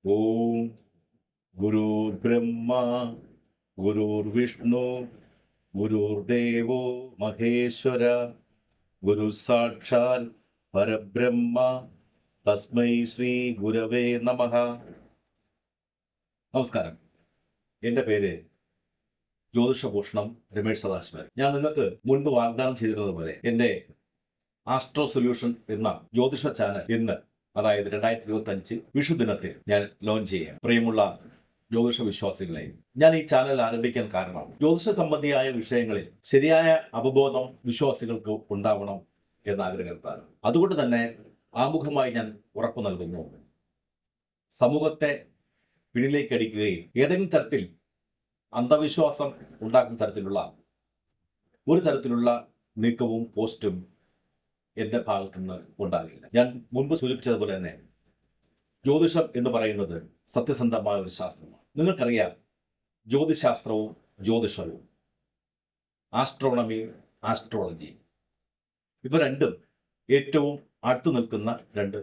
ഓം ഗുരുർബ്രഹ്മ ഗുരുർവിഷ്ണു ഗുരുർദേവോ മഹേശ്വര ഗുരു സാക്ഷാൽ പരബ്രഹ്മ തസ്മൈ ശ്രീ ഗുരവേ നമഃ. നമസ്കാരം. എൻ്റെ പേര് ജ്യോതിഷഭൂഷണം രമേശ് സദാശിവൻ. ഞാൻ നിങ്ങൾക്ക് മുൻപ് വാഗ്ദാനം ചെയ്തിരുന്നത് പോലെ എൻ്റെ ആസ്ട്രോ സൊല്യൂഷൻ എന്ന ജ്യോതിഷ ചാനൽ ഇന്ന്, അതായത് 2025 വിഷു ദിനത്തിൽ ഞാൻ ലോഞ്ച് ചെയ്യാം. പ്രിയമുള്ള ജ്യോതിഷ വിശ്വാസികളെ, ഞാൻ ഈ ചാനൽ ആരംഭിക്കാൻ കാരണം ജ്യോതിഷ സംബന്ധിയായ വിഷയങ്ങളിൽ ശരിയായ അവബോധം വിശ്വാസികൾക്ക് ഉണ്ടാവണം എന്ന ആഗ്രഹത്താണ്. അതുകൊണ്ട് തന്നെ ആമുഖമായി ഞാൻ ഉറപ്പു നൽകുന്നു, സമൂഹത്തെ പിന്നിലേക്കടിക്കുകയും ഏതെങ്കിലും തരത്തിൽ അന്ധവിശ്വാസം ഉണ്ടാക്കുന്ന തരത്തിലുള്ള ഒരു തരത്തിലുള്ള നീക്കവും പോസ്റ്റും എൻ്റെ ഭാഗത്തു നിന്ന് ഉണ്ടാകില്ല. ഞാൻ മുൻപ് സൂചിപ്പിച്ചതുപോലെ തന്നെ ജ്യോതിഷം എന്ന് പറയുന്നത് സത്യസന്ധമായ ഒരു ശാസ്ത്രമാണ്. നിങ്ങൾക്കറിയാം, ജ്യോതിശാസ്ത്രവും ജ്യോതിഷവും, ആസ്ട്രോണമിയും ആസ്ട്രോളജിയും, ഇവ രണ്ടും ഏറ്റവും അടുത്തു നിൽക്കുന്ന രണ്ട്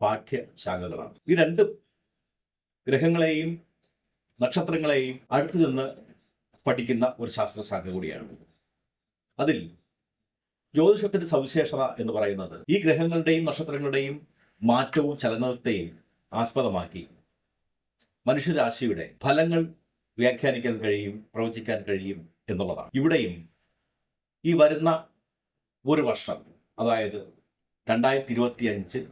പാഠ്യശാഖകളാണ്. ഈ രണ്ടും ഗ്രഹങ്ങളെയും നക്ഷത്രങ്ങളെയും അടുത്തു നിന്ന് പഠിക്കുന്ന ഒരു ശാസ്ത്രശാഖ കൂടിയാണ്. അതിൽ ജ്യോതിഷത്തിന്റെ സവിശേഷത എന്ന് പറയുന്നത് ഈ ഗ്രഹങ്ങളുടെയും നക്ഷത്രങ്ങളുടെയും മാറ്റവും ചലനത്തെയും ആസ്പദമാക്കി മനുഷ്യരാശിയുടെ ഫലങ്ങൾ വ്യാഖ്യാനിക്കാൻ കഴിയും, പ്രവചിക്കാൻ കഴിയും എന്നുള്ളതാണ്. ഇവിടെയും ഈ വരുന്ന ഒരു വർഷം, അതായത് 2025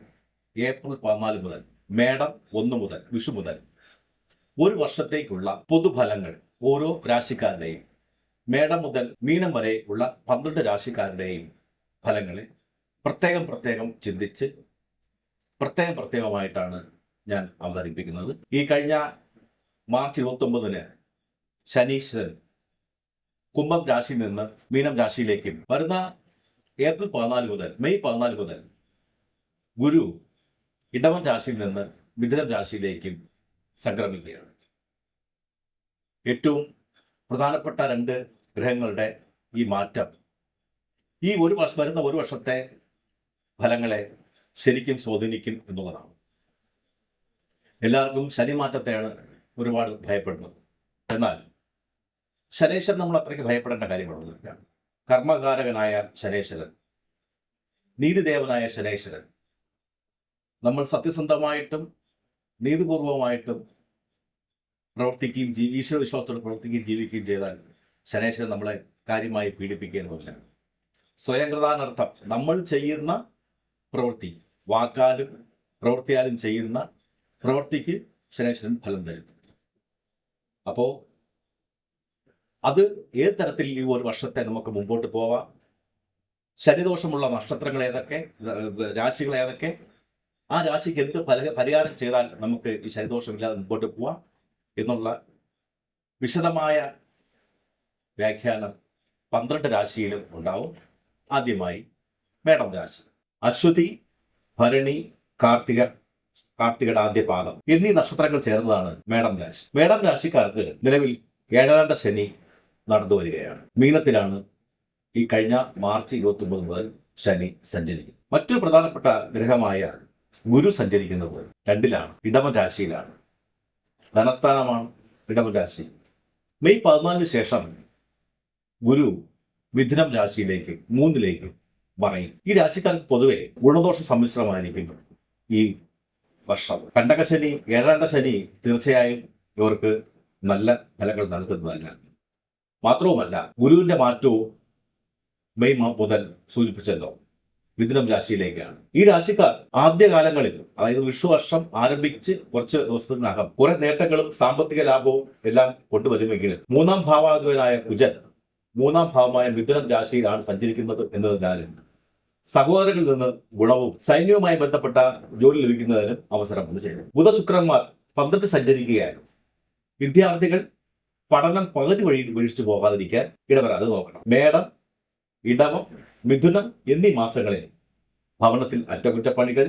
ഏപ്രിൽ 14 മുതൽ മേടം 1 മുതൽ വിഷു മുതൽ ഒരു വർഷത്തേക്കുള്ള പൊതുഫലങ്ങൾ ഓരോ രാശിക്കാരുടെയും, മേടം മുതൽ മീനം വരെ ഉള്ള 12 രാശിക്കാരുടെയും ഫലങ്ങളെ പ്രത്യേകം ചിന്തിച്ച് പ്രത്യേകമായിട്ടാണ് ഞാൻ അവതരിപ്പിക്കുന്നത്. ഈ കഴിഞ്ഞ മാർച്ച് 29 ശനീശ്വരൻ കുംഭം രാശിയിൽ നിന്ന് മീനം രാശിയിലേക്കും, വരുന്ന ഏപ്രിൽ 14 മുതൽ മെയ് 14 മുതൽ ഗുരു ഇടവൻ രാശിയിൽ നിന്ന് മിഥുനം രാശിയിലേക്കും സംക്രമിക്കുകയാണ്. ഏറ്റവും പ്രധാനപ്പെട്ട രണ്ട് ഗ്രഹങ്ങളുടെ ഈ മാറ്റം ഈ വരുന്ന ഒരു വർഷത്തെ ഫലങ്ങളെ ശരിക്കും സ്വാധീനിക്കും എന്നുള്ളതാണ്. എല്ലാവർക്കും ശനിമാറ്റത്തെയാണ് ഒരുപാട് ഭയപ്പെടുന്നത്. എന്നാൽ ശനേശ്വരൻ നമ്മൾ അത്രയ്ക്ക് ഭയപ്പെടേണ്ട കാര്യങ്ങളൊന്നുമില്ല. കർമ്മകാരകനായ ശനേശ്വരൻ, നീതിദേവനായ ശനേശ്വരൻ, നമ്മൾ സത്യസന്ധമായിട്ടും നീതിപൂർവമായിട്ടും പ്രവർത്തിക്കുകയും ഈശ്വരവിശ്വാസത്തോടെ പ്രവർത്തിക്കുകയും ജീവിക്കുകയും ചെയ്താൽ ശനേശ്വരൻ നമ്മളെ കാര്യമായി പീഡിപ്പിക്കുകയൊന്നുമില്ല. സ്വയംകൃതാനർത്ഥം നമ്മൾ ചെയ്യുന്ന പ്രവൃത്തി, വാക്കാലും പ്രവൃത്തിയാലും ചെയ്യുന്ന പ്രവൃത്തിക്ക് ശനേശ്വരൻ ഫലം തരും. അപ്പോൾ അത് ഏത് തരത്തിൽ ഈ ഒരു വർഷത്തെ നമുക്ക് മുമ്പോട്ട് പോവാം, ശനിദോഷമുള്ള നക്ഷത്രങ്ങൾ ഏതൊക്കെ, രാശികൾ ഏതൊക്കെ, ആ രാശിക്ക് എന്ത് പരിഹാരം ചെയ്താൽ നമുക്ക് ഈ ശനിദോഷമില്ലാതെ മുമ്പോട്ട് പോവാം എന്നുള്ള വിശദമായ വ്യാഖ്യാനം 12 രാശിയിലും ഉണ്ടാവും. ആദ്യമായി മേടം രാശി. അശ്വതി, ഭരണി, കാർത്തികയുടെ ആദ്യ പാദം എന്നീ നക്ഷത്രങ്ങൾ ചേർന്നതാണ് മേടം രാശി. മേടം രാശിക്കാർക്ക് നിലവിൽ 7ാം ശനി നടന്നു വരികയാണ്. മീനത്തിലാണ് ഈ കഴിഞ്ഞ മാർച്ച് 29 മുതൽ ശനി സഞ്ചരിക്കും. മറ്റൊരു പ്രധാനപ്പെട്ട ഗ്രഹമായ ഗുരു സഞ്ചരിക്കുന്നത് 2ലാണ്, ഇടവൻ രാശിയിലാണ്. ധനസ്ഥാനമാണ് ഇടവൻ രാശി. മെയ് 14 ശേഷം ഗുരു മിഥുനം രാശിയിലേക്ക് 3ലേക്ക് മറയും. ഈ രാശിക്കാർക്ക് പൊതുവെ ഗുണദോഷ സമ്മിശ്രമായിരിക്കും ഈ വർഷം. കണ്ടകശനി, 7ാം ശനി തീർച്ചയായും ഇവർക്ക് നല്ല ഫലങ്ങൾ നൽകുന്നതല്ല. മാത്രവുമല്ല, ഗുരുവിന്റെ മാറ്റവും മെയ് മുതൽ സൂചിപ്പിച്ചല്ലോ മിഥുനം രാശിയിലേക്കാണ്. ഈ രാശിക്കാർ ആദ്യകാലങ്ങളിൽ, അതായത് വിഷുവർഷം ആരംഭിച്ച് കുറച്ച് ദിവസത്തിനകം കുറെ നേട്ടങ്ങളും സാമ്പത്തിക ലാഭവും എല്ലാം കൊണ്ടുവരുമെങ്കിലും 3ാം ഭാവാധിപനായ കുജൻ 3ാം ഭാവമായ മിഥുനം രാശിയിലാണ് സഞ്ചരിക്കുന്നത് എന്നതിനാൽ സഹോദരങ്ങളിൽ നിന്ന് ഗുണവും സൈന്യവുമായി ബന്ധപ്പെട്ട ജോലി ലഭിക്കുന്നതിനും അവസരം വന്നു ചേരും. ബുധശുക്രന്മാർ 12 സഞ്ചരിക്കുകയാണ്. വിദ്യാർത്ഥികൾ പഠനം പകുതി വഴി വീഴ്ച പോകാതിരിക്കാൻ ഇടവരാതെ നോക്കണം. മേടം, ഇടവം, മിഥുനം എന്നീ മാസങ്ങളിൽ ഭവനത്തിൽ അറ്റകുറ്റപ്പണികൾ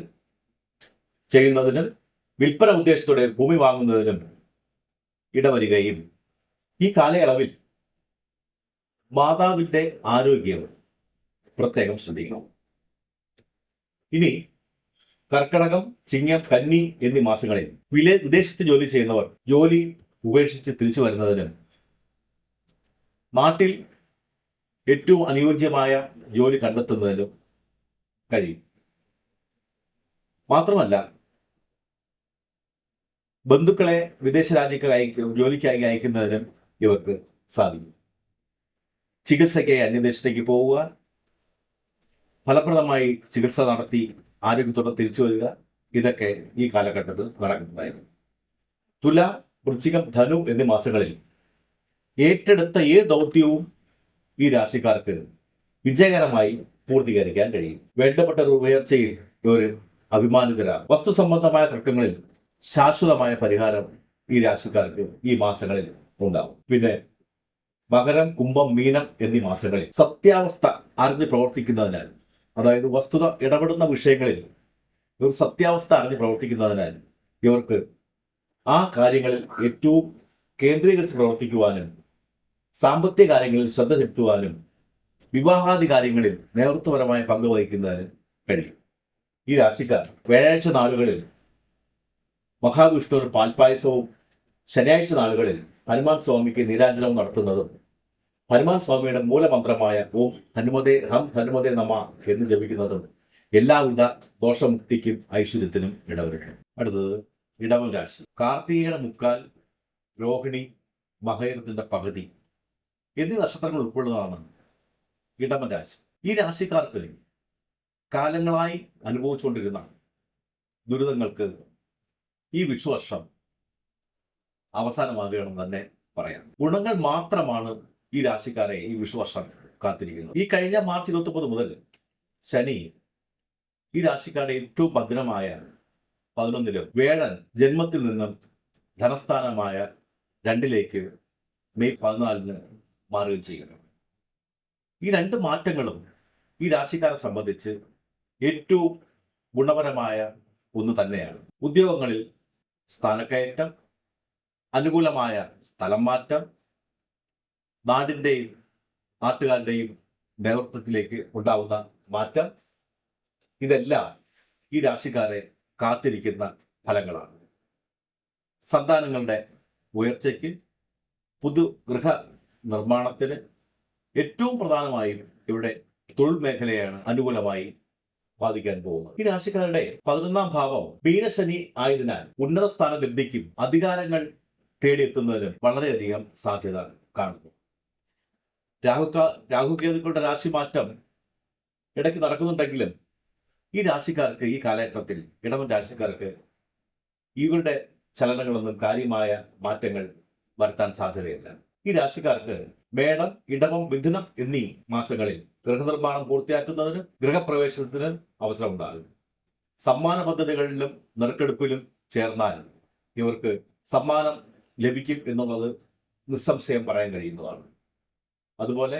ചെയ്യുന്നതിനും വിൽപ്പന ഉദ്ദേശത്തോടെ ഭൂമി വാങ്ങുന്നതിനും ഇടവരികയും ഈ കാലയളവിൽ മാതാവിന്റെ ആരോഗ്യം പ്രത്യേകം ശ്രദ്ധിക്കണം. ഇനി കർക്കടകം, ചിങ്ങം, കന്നി എന്നീ മാസങ്ങളിൽ വിദേശത്ത് ജോലി ചെയ്യുന്നവർ ജോലി ഉപേക്ഷിച്ച് തിരിച്ചു വരുന്നതിനും നാട്ടിൽ ഏറ്റവും അനുയോജ്യമായ ജോലി കണ്ടെത്തുന്നതിനും കഴിയും. മാത്രമല്ല, ബന്ധുക്കളെ വിദേശ രാജ്യങ്ങൾ ജോലിക്കായി അയക്കുന്നതിനും ഇവർക്ക് സാധിക്കും. ചികിത്സയ്ക്കായി അന്യദേശത്തേക്ക് പോവുക, ഫലപ്രദമായി ചികിത്സ നടത്തി ആരോഗ്യത്തോടെ തിരിച്ചു വരിക, ഇതൊക്കെ ഈ കാലഘട്ടത്തിൽ നടക്കുന്നതായിരുന്നു. തുല, വൃശ്ചികം, ധനു എന്നീ മാസങ്ങളിൽ ഏറ്റെടുത്ത ഏത് ദൗത്യവും ഈ രാശിക്കാർക്ക് വിജയകരമായി പൂർത്തീകരിക്കാൻ കഴിയും. വേണ്ടപ്പെട്ട ഒരു ഉയർച്ചയിൽ ഇവർ അഭിമാനിതരാണ്. വസ്തു സംബന്ധമായ തർക്കങ്ങളിൽ ശാശ്വതമായ പരിഹാരം ഈ രാശിക്കാർക്ക് ഈ മാസങ്ങളിൽ ഉണ്ടാവും. പിന്നെ മകരം, കുംഭം, മീനം എന്നീ മാസങ്ങളിൽ സത്യാവസ്ഥ അറിഞ്ഞ് പ്രവർത്തിക്കുന്നതിനാൽ, അതായത് വസ്തുത ഇടപെടുന്ന വിഷയങ്ങളിൽ ഇവർ സത്യാവസ്ഥ അറിഞ്ഞ് പ്രവർത്തിക്കുന്നതിനാൽ ഇവർക്ക് ആ കാര്യങ്ങളിൽ ഏറ്റവും കേന്ദ്രീകരിച്ച് പ്രവർത്തിക്കുവാനും സാമ്പത്തിക കാര്യങ്ങളിൽ ശ്രദ്ധ ചെലുത്തുവാനും വിവാഹാദി കാര്യങ്ങളിൽ നേതൃത്വപരമായ പങ്ക് വഹിക്കുന്നതിന് കഴിയും. ഈ രാശിക്കാർ വ്യാഴാഴ്ച നാളുകളിൽ മഹാവിഷ്ണുവിന് പാൽപായസവും ശനിയാഴ്ച നാളുകളിൽ ഹനുമാൻ സ്വാമിക്ക് നീരാഞ്ജനവും നടത്തുന്നതും ഹനുമാൻ സ്വാമിയുടെ മൂലമന്ത്രമായ ഓം ഹനുമതേ നമ എന്ന് ജപിക്കുന്നതും എല്ലാവിധ ദോഷമുക്തിക്കും ഐശ്വര്യത്തിനും ഇടവരുന്നു. അടുത്തത് ഇടവം രാശി. കാർത്തികയുടെ മുക്കാൽ, രോഹിണി, മകരത്തിന്റെ പകുതി എന്നീ നക്ഷത്രങ്ങൾ ഉൾപ്പെടുന്നതാണ് ഇടവം രാശി. ഈ രാശിക്കാർക്ക് കാലങ്ങളായി അനുഭവിച്ചുകൊണ്ടിരുന്ന ദുരിതങ്ങൾക്ക് ഈ വിഷുവർഷം അവസാനമാകുകയാണെന്ന് തന്നെ പറയാം. ഗുണങ്ങൾ മാത്രമാണ് ഈ രാശിക്കാരെ ഈ വിഷുവർഷം കാത്തിരിക്കുന്നത്. ഈ കഴിഞ്ഞ മാർച്ച് 29 മുതൽ ശനി ഈ രാശിക്കാരുടെ ഏറ്റവും ഭദ്രമായ 11-ലും വേഴൻ ജന്മത്തിൽ നിന്നും ധനസ്ഥാനമായ 2-ലേക്ക് മെയ് 14-ന് മാറുകയും ചെയ്യുന്നു. ഈ രണ്ട് മാറ്റങ്ങളും ഈ രാശിക്കാരെ സംബന്ധിച്ച് ഏറ്റവും ഗുണപരമായ ഒന്ന് തന്നെയാണ്. ഉദ്യോഗങ്ങളിൽ സ്ഥാനക്കയറ്റം, അനുകൂലമായ സ്ഥലം മാറ്റം, നാടിൻ്റെയും നാട്ടുകാരുടെയും നേതൃത്വത്തിലേക്ക് ഉണ്ടാവുന്ന മാറ്റം, ഇതെല്ലാം ഈ രാശിക്കാരെ കാത്തിരിക്കുന്ന ഫലങ്ങളാണ്. സന്താനങ്ങളുടെ ഉയർച്ചയ്ക്ക്, പുതു ഗൃഹ നിർമ്മാണത്തിന്, ഏറ്റവും പ്രധാനമായും ഇവിടെ തൊഴിൽ മേഖലയാണ് അനുകൂലമായി ബാധിക്കാൻ പോകുന്നത്. ഈ രാശിക്കാരുടെ 11-ാം ഭാവം മീനശനി ആയതിനാൽ ഉന്നത സ്ഥാന ലബ്ധിക്കും അധികാരങ്ങൾ തേടിയെത്തുന്നതിനും വളരെയധികം സാധ്യത കാണുന്നു. രാഹുകേതുക്കളുടെ രാശിമാറ്റം ഇടയ്ക്ക് നടക്കുന്നുണ്ടെങ്കിലും ഈ രാശിക്കാർക്ക് ഈ കാലഘട്ടത്തിൽ ഇടവൻ രാശിക്കാർക്ക് ഇവരുടെ ചലനങ്ങളൊന്നും കാര്യമായ മാറ്റങ്ങൾ വരുത്താൻ സാധ്യതയില്ല. ഈ രാശിക്കാർക്ക് മേടം, ഇടവം, മിഥുനം എന്നീ മാസങ്ങളിൽ ഗൃഹനിർമ്മാണം പൂർത്തിയാക്കുന്നതിന്, ഗൃഹപ്രവേശനത്തിന് അവസരമുണ്ടാകും. സമ്മാന പദ്ധതികളിലും നറുക്കെടുപ്പിലും ചേർന്നാൽ ഇവർക്ക് സമ്മാനം ലഭിക്കും എന്നുള്ളത് നിസ്സംശയം പറയാൻ കഴിയുന്നതാണ്. അതുപോലെ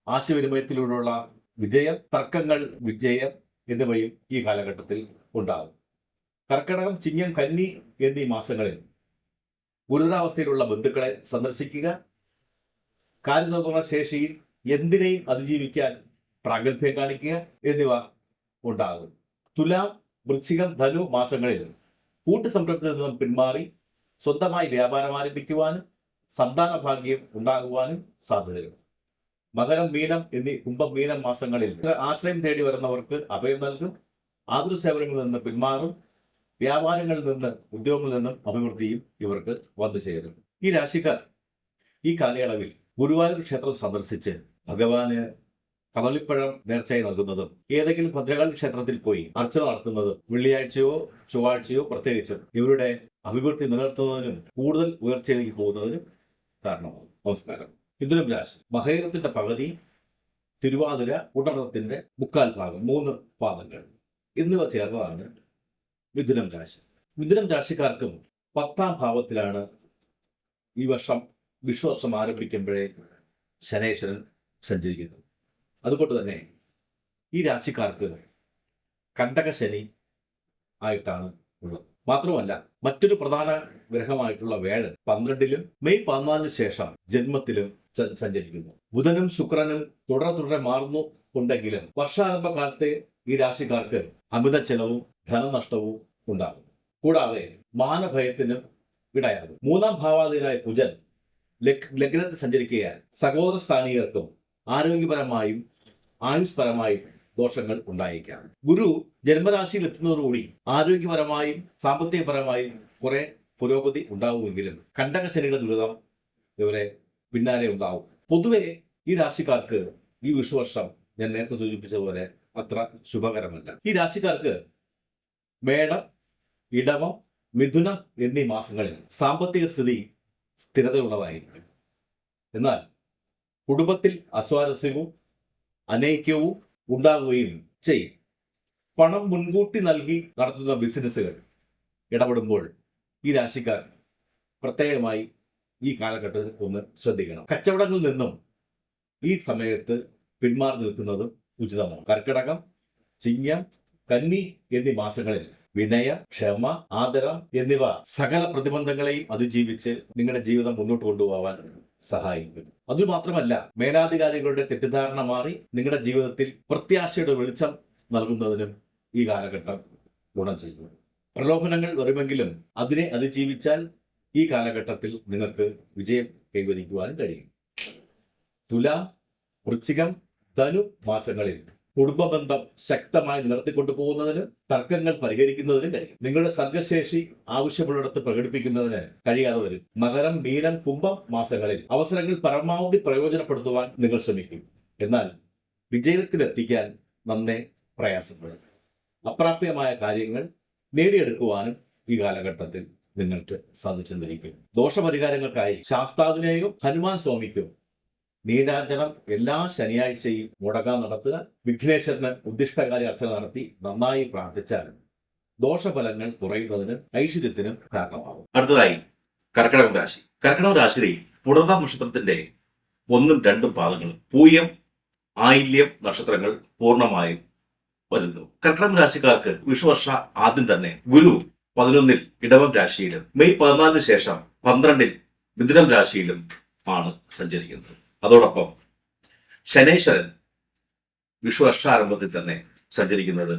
ആശയവിനിമയത്തിലൂടെയുള്ള വിജയം, തർക്കങ്ങൾ വിജയം എന്നിവയും ഈ കാലഘട്ടത്തിൽ ഉണ്ടാകും. കർക്കിടകം, ചിങ്ങം, കന്നി എന്നീ മാസങ്ങളിൽ ഗുരുതരാവസ്ഥയിലുള്ള ബന്ധുക്കളെ സന്ദർശിക്കുക, കാര്യനിർവഹണ ശേഷിയിൽ എന്തിനേയും അതിജീവിക്കാൻ പ്രാഗൽഭ്യം കാണിക്കുക എന്നിവ ഉണ്ടാകും. തുലാം, വൃശ്ചികം, ധനു മാസങ്ങളിൽ കൂട്ടുസംരംഭത്തിൽ നിന്നും പിന്മാറി സ്വന്തമായി വ്യാപാരം ആരംഭിക്കുവാനും സന്താന ഭാഗ്യം ഉണ്ടാകുവാനും സാധ്യതയുണ്ട്. മകരം, മീനം എന്നീ കുംഭം, മീനം മാസങ്ങളിൽ ആശ്രയം തേടി വരുന്നവർക്ക് അഭയം നൽകും. ആതുര സേവനങ്ങളിൽ നിന്ന് പിന്മാറും. വ്യാപാരങ്ങളിൽ നിന്ന്, ഉദ്യോഗങ്ങളിൽ നിന്നും അഭിവൃദ്ധിയും ഇവർക്ക് വന്നു ചേരും. ഈ രാശിക്കാർ ഈ കാലയളവിൽ ഗുരുവായൂർ ക്ഷേത്രം സന്ദർശിച്ച് ഭഗവാന് കദളിപ്പഴം നേർച്ചയായി നൽകുന്നതും ഏതെങ്കിലും ഭദ്രകാളി ക്ഷേത്രത്തിൽ പോയി അർച്ചന നടത്തുന്നതും വെള്ളിയാഴ്ചയോ ചൊവ്വാഴ്ചയോ പ്രത്യേകിച്ചും ഇവരുടെ അഭിവൃദ്ധി നിലനിർത്തുന്നതിനും കൂടുതൽ ഉയർച്ചയിലേക്ക് പോകുന്നതിനും കാരണമാകും. നമസ്കാരം. മിഥുനം രാശി. മകരത്തിന്റെ പകുതി, തിരുവാതിര, ഉടറത്തിന്റെ മുക്കാൽ ഭാഗം, 3 പാദങ്ങൾ എന്നിവ ചേർന്നതാണ് മിഥുനം രാശി. മിഥുനം രാശിക്കാർക്കും 10-ാം ഭാവത്തിലാണ് ഈ വിഷുവർഷം ആരംഭിക്കുമ്പോഴേ ശനീശ്വരൻ സഞ്ചരിക്കുന്നത്. അതുകൊണ്ട് തന്നെ ഈ രാശിക്കാർക്ക് കണ്ടകശനി ആയിട്ടാണ് ഉള്ളത്. മാത്രമല്ല, മറ്റൊരു പ്രധാന ഗ്രഹമായിട്ടുള്ള വേഴൻ 12-ലും മെയ് 14-ന് ശേഷം ജന്മത്തിലും സഞ്ചരിക്കുന്നു. ബുധനും ശുക്രനും തുടരെ മാറുന്നു ഉണ്ടെങ്കിലും വർഷാരംഭ കാലത്തെ ഈ രാശിക്കാർക്ക് അമിത ചെലവും ധനനഷ്ടവും ഉണ്ടാകും. കൂടാതെ മാനഭയത്തിന് ഇടയാകും. മൂന്നാം ഭാവാധിപനായ കുജൻ ലഗ്നത്തിൽ സഞ്ചരിക്കുകയാൽ സഹോദര സ്ഥാനീയർക്കും ആരോഗ്യപരമായും ആയുഷ്പരമായും ദോഷങ്ങൾ ഉണ്ടായേക്കാം. ഗുരു ജന്മരാശിയിൽ എത്തുന്നതോടുകൂടി ആരോഗ്യപരമായും സാമ്പത്തികപരമായും കുറെ പുരോഗതി ഉണ്ടാവുമെങ്കിലും കണ്ടകശനിയുടെ ദുരിതം ഇവരെ പിന്നാലെ ഉണ്ടാവും. പൊതുവെ ഈ രാശിക്കാർക്ക് ഈ വിഷുവർഷം ഞാൻ നേരത്തെ സൂചിപ്പിച്ച പോലെ അത്ര ശുഭകരമല്ല. ഈ രാശിക്കാർക്ക് മേടം, ഇടവം, മിഥുനം എന്നീ മാസങ്ങളിൽ സാമ്പത്തിക സ്ഥിതി സ്ഥിരതയുള്ളതായിരിക്കും. എന്നാൽ കുടുംബത്തിൽ അസ്വാരസ്യവും അനൈക്യവും ഉണ്ടാകുകയും ചെയ്യും. പണം മുൻകൂട്ടി നൽകി നടത്തുന്ന ബിസിനസ്സുകൾ ഇടപെടുമ്പോൾ ഈ രാശിക്കാർ പ്രത്യേകമായി ഈ കാലഘട്ടത്തിൽ ഒന്ന് ശ്രദ്ധിക്കണം. കച്ചവടങ്ങളിൽ നിന്നും ഈ സമയത്ത് പിന്മാറി നിൽക്കുന്നത് ഉചിതമാണ്. കർക്കിടകം, ചിങ്ങം, കന്നി എന്നീ മാസങ്ങളിൽ വിനയ, ക്ഷമ, ആദരം എന്നിവ സകല പ്രതിബന്ധങ്ങളെയും അതിജീവിച്ച് നിങ്ങളുടെ ജീവിതം മുന്നോട്ട് കൊണ്ടുപോകാൻ സഹായിക്കും. അതുമാത്രമല്ല, മേലാധികാരികളുടെ തെറ്റിദ്ധാരണ മാറി നിങ്ങളുടെ ജീവിതത്തിൽ പ്രത്യാശയുടെ വെളിച്ചം നൽകുന്നതിനും ഈ കാലഘട്ടം ഗുണം ചെയ്യും. പ്രലോഭനങ്ങൾ വരുമെങ്കിലും അതിനെ അതിജീവിച്ചാൽ ഈ കാലഘട്ടത്തിൽ നിങ്ങൾക്ക് വിജയം കൈവരിക്കുവാനും കഴിയും. തുലാം, വൃശ്ചികം, ധനു മാസങ്ങളിൽ കുടുംബബന്ധം ശക്തമായി നിലനിർത്തിക്കൊണ്ടു പോകുന്നതിനും തർക്കങ്ങൾ പരിഹരിക്കുന്നതിനും കഴിയും. നിങ്ങളുടെ സർഗശേഷി ആവശ്യമുള്ളിടത്ത് പ്രകടിപ്പിക്കുന്നതിന് കഴിയാതെ വരും. മകരം, മീനം, കുംഭം മാസങ്ങളിൽ അവസരങ്ങൾ പരമാവധി പ്രയോജനപ്പെടുത്തുവാൻ നിങ്ങൾ ശ്രമിക്കും. എന്നാൽ വിജയത്തിലെത്തിക്കാൻ നന്നേ പ്രയാസപ്പെടും. അപ്രാപ്യമായ കാര്യങ്ങൾ നേടിയെടുക്കുവാനും ഈ കാലഘട്ടത്തിൽ നിങ്ങൾക്ക് സാധിച്ചെന്നിരിക്കും. ദോഷപരിഹാരങ്ങൾക്കായി ശാസ്താവിനെയോ ഹനുമാൻ സ്വാമിക്കോ നീരാഞ്ജനം എല്ലാ ശനിയാഴ്ചയും മുടങ്ങാൻ നടത്തുക. വിഘ്നേശ്വരന് ഉദ്ദിഷ്ടകാര്യ അർച്ചന നടത്തി നന്നായി പ്രാർത്ഥിച്ചാൽ ദോഷഫലങ്ങൾ കുറയുന്നതിനും ഐശ്വര്യത്തിനും കാരണമാകും. അടുത്തതായി കർക്കിടകം രാശി. കർക്കിടകം രാശിയിൽ പുണർദ നക്ഷത്രത്തിന്റെ 1, 2 പാദങ്ങളും പൂയം, ആയില്യം നക്ഷത്രങ്ങൾ പൂർണ്ണമായും വരുന്നു. കർക്കിടകം രാശിക്കാർക്ക് വിഷുവർഷ ആദ്യം തന്നെ ഗുരു 11 ഇടവം രാശിയിലും മെയ് 14 ശേഷം 12 മിഥുനം രാശിയിലും ആണ് സഞ്ചരിക്കുന്നത്. അതോടൊപ്പം ശനൈശ്വരൻ വിഷുവർഷാരംഭത്തിൽ തന്നെ സഞ്ചരിക്കുന്നത്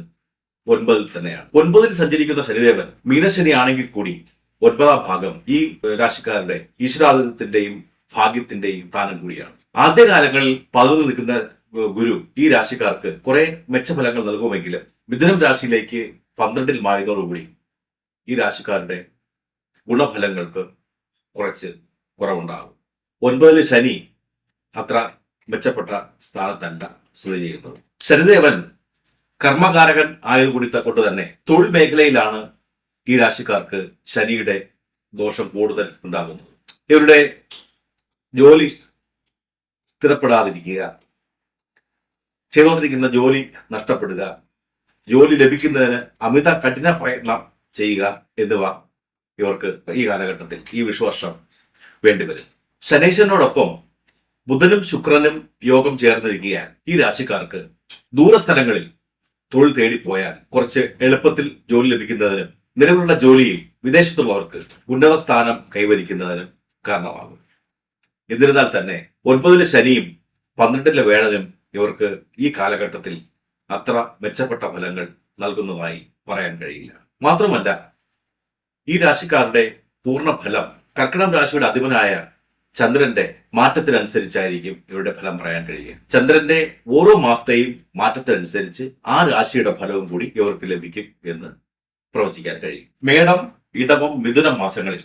9 തന്നെയാണ്. 9 സഞ്ചരിക്കുന്ന ശനിദേവൻ മീനശനി ആണെങ്കിൽ കൂടി 9ാം ഭാഗം ഈ രാശിക്കാരുടെ ഈശ്വരാധിപത്യത്തിന്റെയും ഭാഗ്യത്തിന്റെയും സ്ഥാനം കൂടിയാണ്. ആദ്യകാലങ്ങളിൽ 11 നിൽക്കുന്ന ഗുരു ഈ രാശിക്കാർക്ക് കുറെ മെച്ചഫലങ്ങൾ നൽകുമെങ്കിലും മിഥുനം രാശിയിലേക്ക് 12 മാറിയതോടുകൂടി ഈ രാശിക്കാരുടെ ഗുണഫലങ്ങൾക്ക് കുറച്ച് കുറവുണ്ടാകും. 9 ശനി അത്ര മെച്ചപ്പെട്ട സ്ഥാനത്തല്ല സ്ഥിതി ചെയ്യുന്നത്. ശനിദേവൻ കർമ്മകാരകൻ ആയതുകൂടി കൊണ്ട് തന്നെ തൊഴിൽ മേഖലയിലാണ് ഈ രാശിക്കാർക്ക് ശനിയുടെ ദോഷം കൂടുതൽ ഉണ്ടാകുന്നത്. ഇവരുടെ ജോലി സ്ഥിരപ്പെടാതിരിക്കുക, ചെയ്തുകൊണ്ടിരിക്കുന്ന ജോലി നഷ്ടപ്പെടുക, ജോലി ലഭിക്കുന്നതിന് അമിത കഠിന പ്രയത്നം ചെയ്യുക എന്നിവ ഇവർക്ക് ഈ കാലഘട്ടത്തിൽ ഈ വിഷുവർഷം വേണ്ടിവരും. ശനീശ്വരനോടൊപ്പം ബുധനും ശുക്രനും യോഗം ചേർന്നിരിക്കുകയാൽ ഈ രാശിക്കാർക്ക് ദൂരസ്ഥലങ്ങളിൽ തൊഴിൽ തേടിപ്പോയാൽ കുറച്ച് എളുപ്പത്തിൽ ജോലി ലഭിക്കുന്നതിനും നിലവിലുള്ള ജോലിയിൽ വിദേശത്തുള്ളവർക്ക് ഉന്നത സ്ഥാനം കൈവരിക്കുന്നതിനും കാരണമാകും. എന്നിരുന്നാൽ തന്നെ 9 ശനിയും 12 വേഴനും ഇവർക്ക് ഈ കാലഘട്ടത്തിൽ അത്ര മെച്ചപ്പെട്ട ഫലങ്ങൾ നൽകുന്നതായി പറയാൻ കഴിയില്ല. മാത്രമല്ല, ഈ രാശിക്കാരുടെ പൂർണ്ണ ഫലം കർക്കിടകം രാശിയുടെ അധിപനായ ചന്ദ്രന്റെ മാറ്റത്തിനനുസരിച്ചായിരിക്കും ഇവരുടെ ഫലം പറയാൻ കഴിയുക. ചന്ദ്രന്റെ ഓരോ മാസത്തെയും മാറ്റത്തിനനുസരിച്ച് ആ രാശിയുടെ ഫലവും കൂടി ഇവർക്ക് ലഭിക്കും എന്ന് പ്രവചിക്കാൻ കഴിയും. മേടം, ഇടവം, മിഥുനം മാസങ്ങളിൽ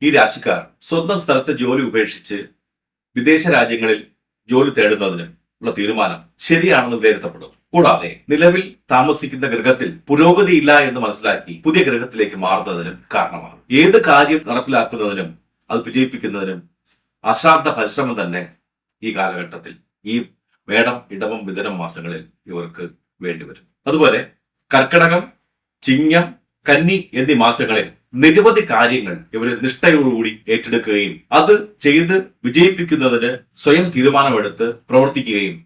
ഈ രാശിക്കാർ സ്വന്തം സ്ഥലത്തെ ജോലി ഉപേക്ഷിച്ച് വിദേശ രാജ്യങ്ങളിൽ ജോലി തേടുന്നതിന് ഉള്ള തീരുമാനം ശരിയാണെന്ന് വിലയിരുത്തപ്പെടും. കൂടാതെ നിലവിൽ താമസിക്കുന്ന ഗൃഹത്തിൽ പുരോഗതിയില്ല എന്ന് മനസ്സിലാക്കി പുതിയ ഗൃഹത്തിലേക്ക് മാറുന്നതിനും കാരണമാണ്. ഏത് കാര്യം നടപ്പിലാക്കുന്നതിനും അത് വിജയിപ്പിക്കുന്നതിനും അശ്രാന്ത പരിശ്രമം തന്നെ ഈ കാലഘട്ടത്തിൽ ഈ മേടം, ഇടവം, മിഥുനം മാസങ്ങളിൽ ഇവർക്ക് വേണ്ടിവരും. അതുപോലെ കർക്കിടകം, ചിങ്ങം, കന്നി എന്നീ മാസങ്ങളിൽ നിരവധി കാര്യങ്ങൾ ഇവർ നിഷ്ഠയോടുകൂടി ഏറ്റെടുക്കുകയും അത് ചെയ്ത് വിജയിപ്പിക്കുന്നതിന് സ്വയം തീരുമാനമെടുത്ത് പ്രവർത്തിക്കുകയും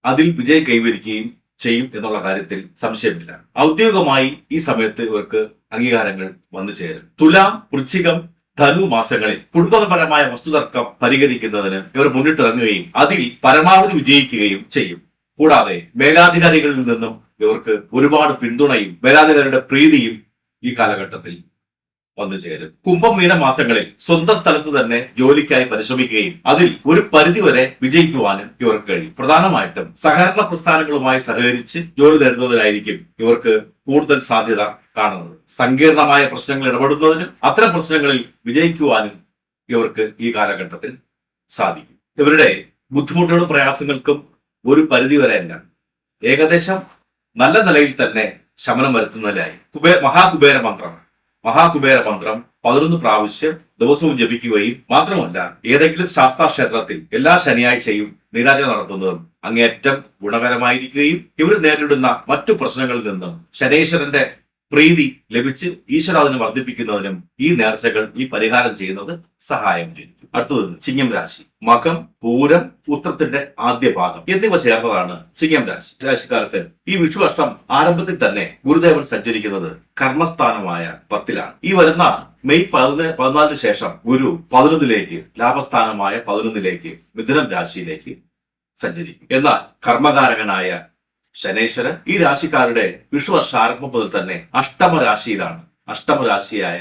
അതിൽ വിജയം കൈവരിക്കുകയും ചെയ്യും എന്നുള്ള കാര്യത്തിൽ സംശയമില്ല. ഔദ്യോഗികമായി ഈ സമയത്ത് ഇവർക്ക് അംഗീകാരങ്ങൾ വന്നു ചേരും. തുലാം, വൃശ്ചികം, ധനു മാസങ്ങളിൽ കുടുംബപരമായ വസ്തുതർക്കം പരിഹരിക്കുന്നതിന് ഇവർ മുന്നിട്ടിറങ്ങുകയും അതിൽ പരമാവധി വിജയിക്കുകയും ചെയ്യും. കൂടാതെ മേലാധികാരികളിൽ നിന്നും ഇവർക്ക് ഒരുപാട് പിന്തുണയും ബലാധികാരിയുടെ പ്രീതിയും ഈ കാലഘട്ടത്തിൽ വന്നു ചേരും. കുംഭം മീന മാസങ്ങളിൽ സ്വന്തം സ്ഥലത്ത് തന്നെ ജോലിക്കായി പരിശ്രമിക്കുകയും അതിൽ ഒരു പരിധിവരെ വിജയിക്കുവാനും ഇവർക്ക് കഴിയും. പ്രധാനമായിട്ടും സഹകരണ പ്രസ്ഥാനങ്ങളുമായി സഹകരിച്ച് ജോലി നേടുന്നതിനായിരിക്കും ഇവർക്ക് കൂടുതൽ സാധ്യത കാണുന്നത്. സങ്കീർണമായ പ്രശ്നങ്ങൾ ഇടപെടുന്നതിനും അത്തരം പ്രശ്നങ്ങളിൽ വിജയിക്കുവാനും ഇവർക്ക് ഈ കാലഘട്ടത്തിൽ സാധിക്കും. ഇവരുടെ ബുദ്ധിമുട്ടുകളും പ്രയാസങ്ങൾക്കും ഒരു പരിധിവരെ അല്ല, ഏകദേശം നല്ല നിലയിൽ തന്നെ ശമനം വരുത്തുന്നതിനായി മഹാകുബേര മന്ത്രം 11 പ്രാവശ്യം ദിവസവും ജപിക്കുകയും മാത്രമല്ല ഏതെങ്കിലും ശാസ്താക്ഷേത്രത്തിൽ എല്ലാ ശനിയാഴ്ചയും നീരാജനം നടത്തുന്നതും അങ്ങേയറ്റം ഗുണകരമായിരിക്കുകയും ഇവർ നേരിടുന്ന മറ്റു പ്രശ്നങ്ങളിൽ നിന്നും ശനീശ്വരന്റെ പ്രീതി ലഭിച്ച് ഈശ്വരാധീനം വർദ്ധിപ്പിക്കുന്നതിനും ഈ നേർച്ചകൾ ഈ പരിഹാരം ചെയ്യുന്നത് സഹായം ചെയ്യും. അടുത്തത് ചിങ്ങം രാശി. മകം, പൂരം, ഉത്രത്തിന്റെ ആദ്യ പാദം എന്നിവ ചേർന്നതാണ് ചിങ്ങം രാശി. രാശിക്കാർക്ക് ഈ വിഷുവർഷം ആരംഭത്തിൽ തന്നെ ഗുരുദേവൻ സഞ്ചരിക്കുന്നത് കർമ്മസ്ഥാനമായ 10-ലാണ്. ഈ വരുന്ന മെയ് 14 ശേഷം ഗുരു 11-ലേക്ക് ലാഭസ്ഥാനമായ 11-ലേക്ക് മിഥുനം രാശിയിലേക്ക് സഞ്ചരിക്കും. എന്നാൽ കർമ്മകാരകനായ ശനീശ്വരൻ ഈ രാശിക്കാരുടെ വിഷുവർഷ ആരംഭം മുതൽ തന്നെ അഷ്ടമരാശിയായ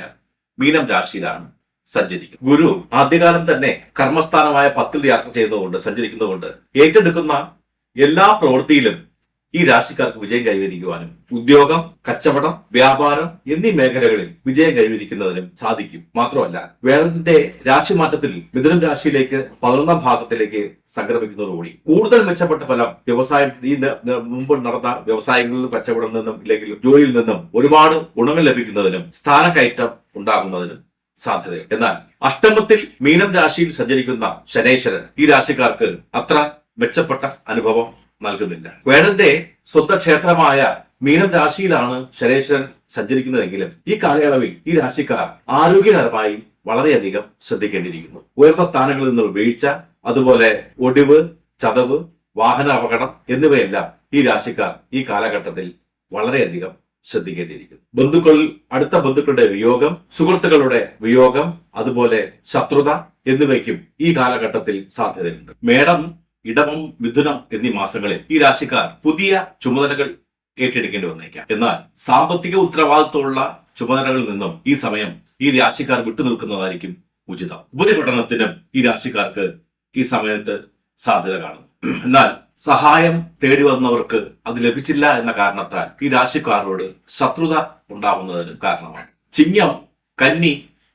മീനം രാശിയിലാണ് സഞ്ചരിക്കുന്നത്. ഗുരു ആദ്യകാലം തന്നെ കർമ്മസ്ഥാനമായ 10-ൽ യാത്ര സഞ്ചരിക്കുന്നതുകൊണ്ട് ഏറ്റെടുക്കുന്ന എല്ലാ പ്രവൃത്തിയിലും ഈ രാശിക്കാർക്ക് വിജയം കൈവരിക്കുവാനും ഉദ്യോഗം, കച്ചവടം, വ്യാപാരം എന്നീ മേഖലകളിൽ വിജയം കൈവരിക്കുന്നതിനും സാധിക്കും. മാത്രമല്ല വേദത്തിന്റെ രാശിമാറ്റത്തിൽ മിഥുനം രാശിയിലേക്ക് 11-ാം ഭാഗത്തിലേക്ക് സംക്രമിക്കുന്നതോടുകൂടി കൂടുതൽ മെച്ചപ്പെട്ട ഫലം വ്യവസായത്തിൽ ഈ മുമ്പ് നടന്ന വ്യവസായങ്ങളിൽ കച്ചവടം നിന്നും ഇല്ലെങ്കിൽ ജോലിയിൽ നിന്നും ഒരുപാട് ഗുണങ്ങൾ ലഭിക്കുന്നതിനും സ്ഥാനക്കയറ്റം ഉണ്ടാകുന്നതിനും സാധ്യതയുണ്ട്. എന്നാൽ അഷ്ടമത്തിൽ മീനം രാശിയിൽ സഞ്ചരിക്കുന്ന ശനീശ്വരൻ ഈ രാശിക്കാർക്ക് അത്ര മെച്ചപ്പെട്ട അനുഭവം നൽകുന്നില്ല. വേടന്റെ സ്വന്തം ക്ഷേത്രമായ മീനം രാശിയിലാണ് ശനീശ്വരൻ സഞ്ചരിക്കുന്നതെങ്കിലും ഈ കാലയളവിൽ ഈ രാശിക്കാർ ആരോഗ്യകരമായി വളരെയധികം ശ്രദ്ധിക്കേണ്ടിയിരിക്കുന്നു. ഉയർന്ന സ്ഥാനങ്ങളിൽ നിന്നുള്ള വീഴ്ച, അതുപോലെ ഒടിവ്, ചതവ്, വാഹന അപകടം എന്നിവയെല്ലാം ഈ രാശിക്കാർ ഈ കാലഘട്ടത്തിൽ വളരെയധികം ശ്രദ്ധിക്കേണ്ടിയിരിക്കുന്നു. അടുത്ത ബന്ധുക്കളുടെ വിയോഗം, സുഹൃത്തുക്കളുടെ വിയോഗം, അതുപോലെ ശത്രുത എന്നിവയ്ക്കും ഈ കാലഘട്ടത്തിൽ സാധ്യതയുണ്ട്. മേടം, ഇടവം, മിഥുനം എന്നീ മാസങ്ങളിൽ ഈ രാശിക്കാർ പുതിയ ചുമതലകൾ ഏറ്റെടുക്കേണ്ടി വന്നേക്കാം. എന്നാൽ സാമ്പത്തിക ഉത്തരവാദിത്തമുള്ള ചുമതലകളിൽ നിന്നും ഈ സമയം ഈ രാശിക്കാർ വിട്ടുനിൽക്കുന്നതായിരിക്കും ഉചിതം. ഉപരിപഠനത്തിനും ഈ രാശിക്കാർക്ക് ഈ സമയത്ത് സാധ്യത കാണുന്നു. എന്നാൽ സഹായം തേടി വന്നവർക്ക് അത് ലഭിച്ചില്ല എന്ന കാരണത്താൽ ഈ രാശിക്കാരോട് ശത്രുത ഉണ്ടാവുന്നതിന് കാരണമാണ്. ചിങ്ങം, കന്നി,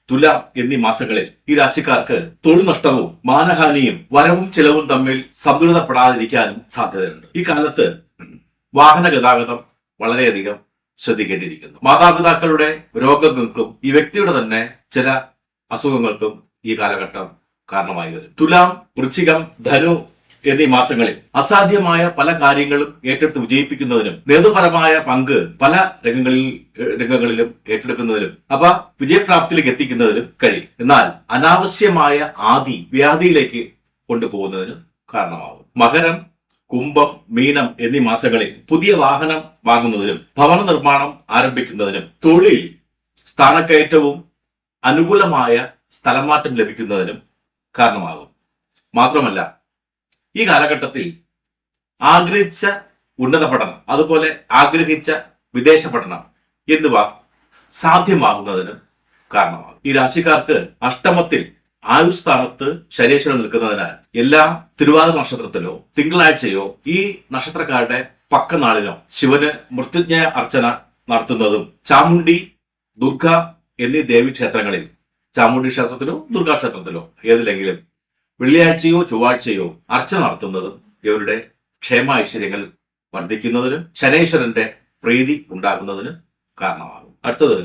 തുലാം എന്നീ മാസങ്ങളിൽ ഈ രാശിക്കാർക്ക് തൊഴിൽ നഷ്ടവും മാനഹാനിയും വരവും ചിലവും തമ്മിൽ സന്തുലിതപ്പെടാതിരിക്കാനും സാധ്യതയുണ്ട്. ഈ കാലത്ത് വാഹന ഗതാഗതം വളരെയധികം ശ്രദ്ധിക്കേണ്ടിയിരിക്കുന്നു. മാതാപിതാക്കളുടെ രോഗങ്ങൾക്കും ഈ വ്യക്തിയുടെ തന്നെ ചില അസുഖങ്ങൾക്കും ഈ കാലഘട്ടം കാരണമായി വരും. തുലാം, വൃശ്ചികം, ധനു എന്നീ മാസങ്ങളിൽ അസാധ്യമായ പല കാര്യങ്ങളും ഏറ്റെടുത്ത് വിജയിപ്പിക്കുന്നതിനും നേതൃപരമായ പങ്ക് പല രംഗങ്ങളിലും ഏറ്റെടുക്കുന്നതിനും അവ വിജയപ്രാപ്തിയിലേക്ക് എത്തിക്കുന്നതിനും കഴിയും. എന്നാൽ അനാവശ്യമായ വ്യാധിയിലേക്ക് കൊണ്ടുപോകുന്നതിനും കാരണമാകും. മകരം, കുംഭം, മീനം എന്നീ മാസങ്ങളിൽ പുതിയ വാഹനം വാങ്ങുന്നതിനും ഭവന നിർമ്മാണം ആരംഭിക്കുന്നതിനും തൊഴിൽ സ്ഥാനക്കയറ്റവും അനുകൂലമായ സ്ഥലമാറ്റം ലഭിക്കുന്നതിനും കാരണമാകും. മാത്രമല്ല ഈ കാലഘട്ടത്തിൽ ആഗ്രഹിച്ച ഉന്നത പഠനം, അതുപോലെ ആഗ്രഹിച്ച വിദേശ പഠനം എന്നിവ സാധ്യമാകുന്നതിനും കാരണമാകും. ഈ രാശിക്കാർക്ക് അഷ്ടമത്തിൽ ആയുഷ് സ്ഥാനത്ത് ശനീശ്വരൻ നിൽക്കുന്നതിനാൽ എല്ലാ തിരുവാതിര നക്ഷത്രത്തിലോ തിങ്കളാഴ്ചയോ ഈ നക്ഷത്രക്കാരുടെ പക്കനാളിനോ ശിവന് മൃത്യുഞ്ജയ അർച്ചന നടത്തുന്നതും ചാമുണ്ഡി, ദുർഗ എന്നീ ദേവീക്ഷേത്രങ്ങളിൽ ചാമുണ്ഡി ക്ഷേത്രത്തിലോ ദുർഗാ ക്ഷേത്രത്തിലോ ഏതിലെങ്കിലും വെള്ളിയാഴ്ചയോ ചൊവ്വാഴ്ചയോ അർച്ചന നടത്തുന്നതും ഇവരുടെ ക്ഷേമ ഐശ്വര്യങ്ങൾ വർദ്ധിക്കുന്നതിനും ശനീശ്വരന്റെ പ്രീതി ഉണ്ടാകുന്നതിനും കാരണമാകും. അടുത്തത്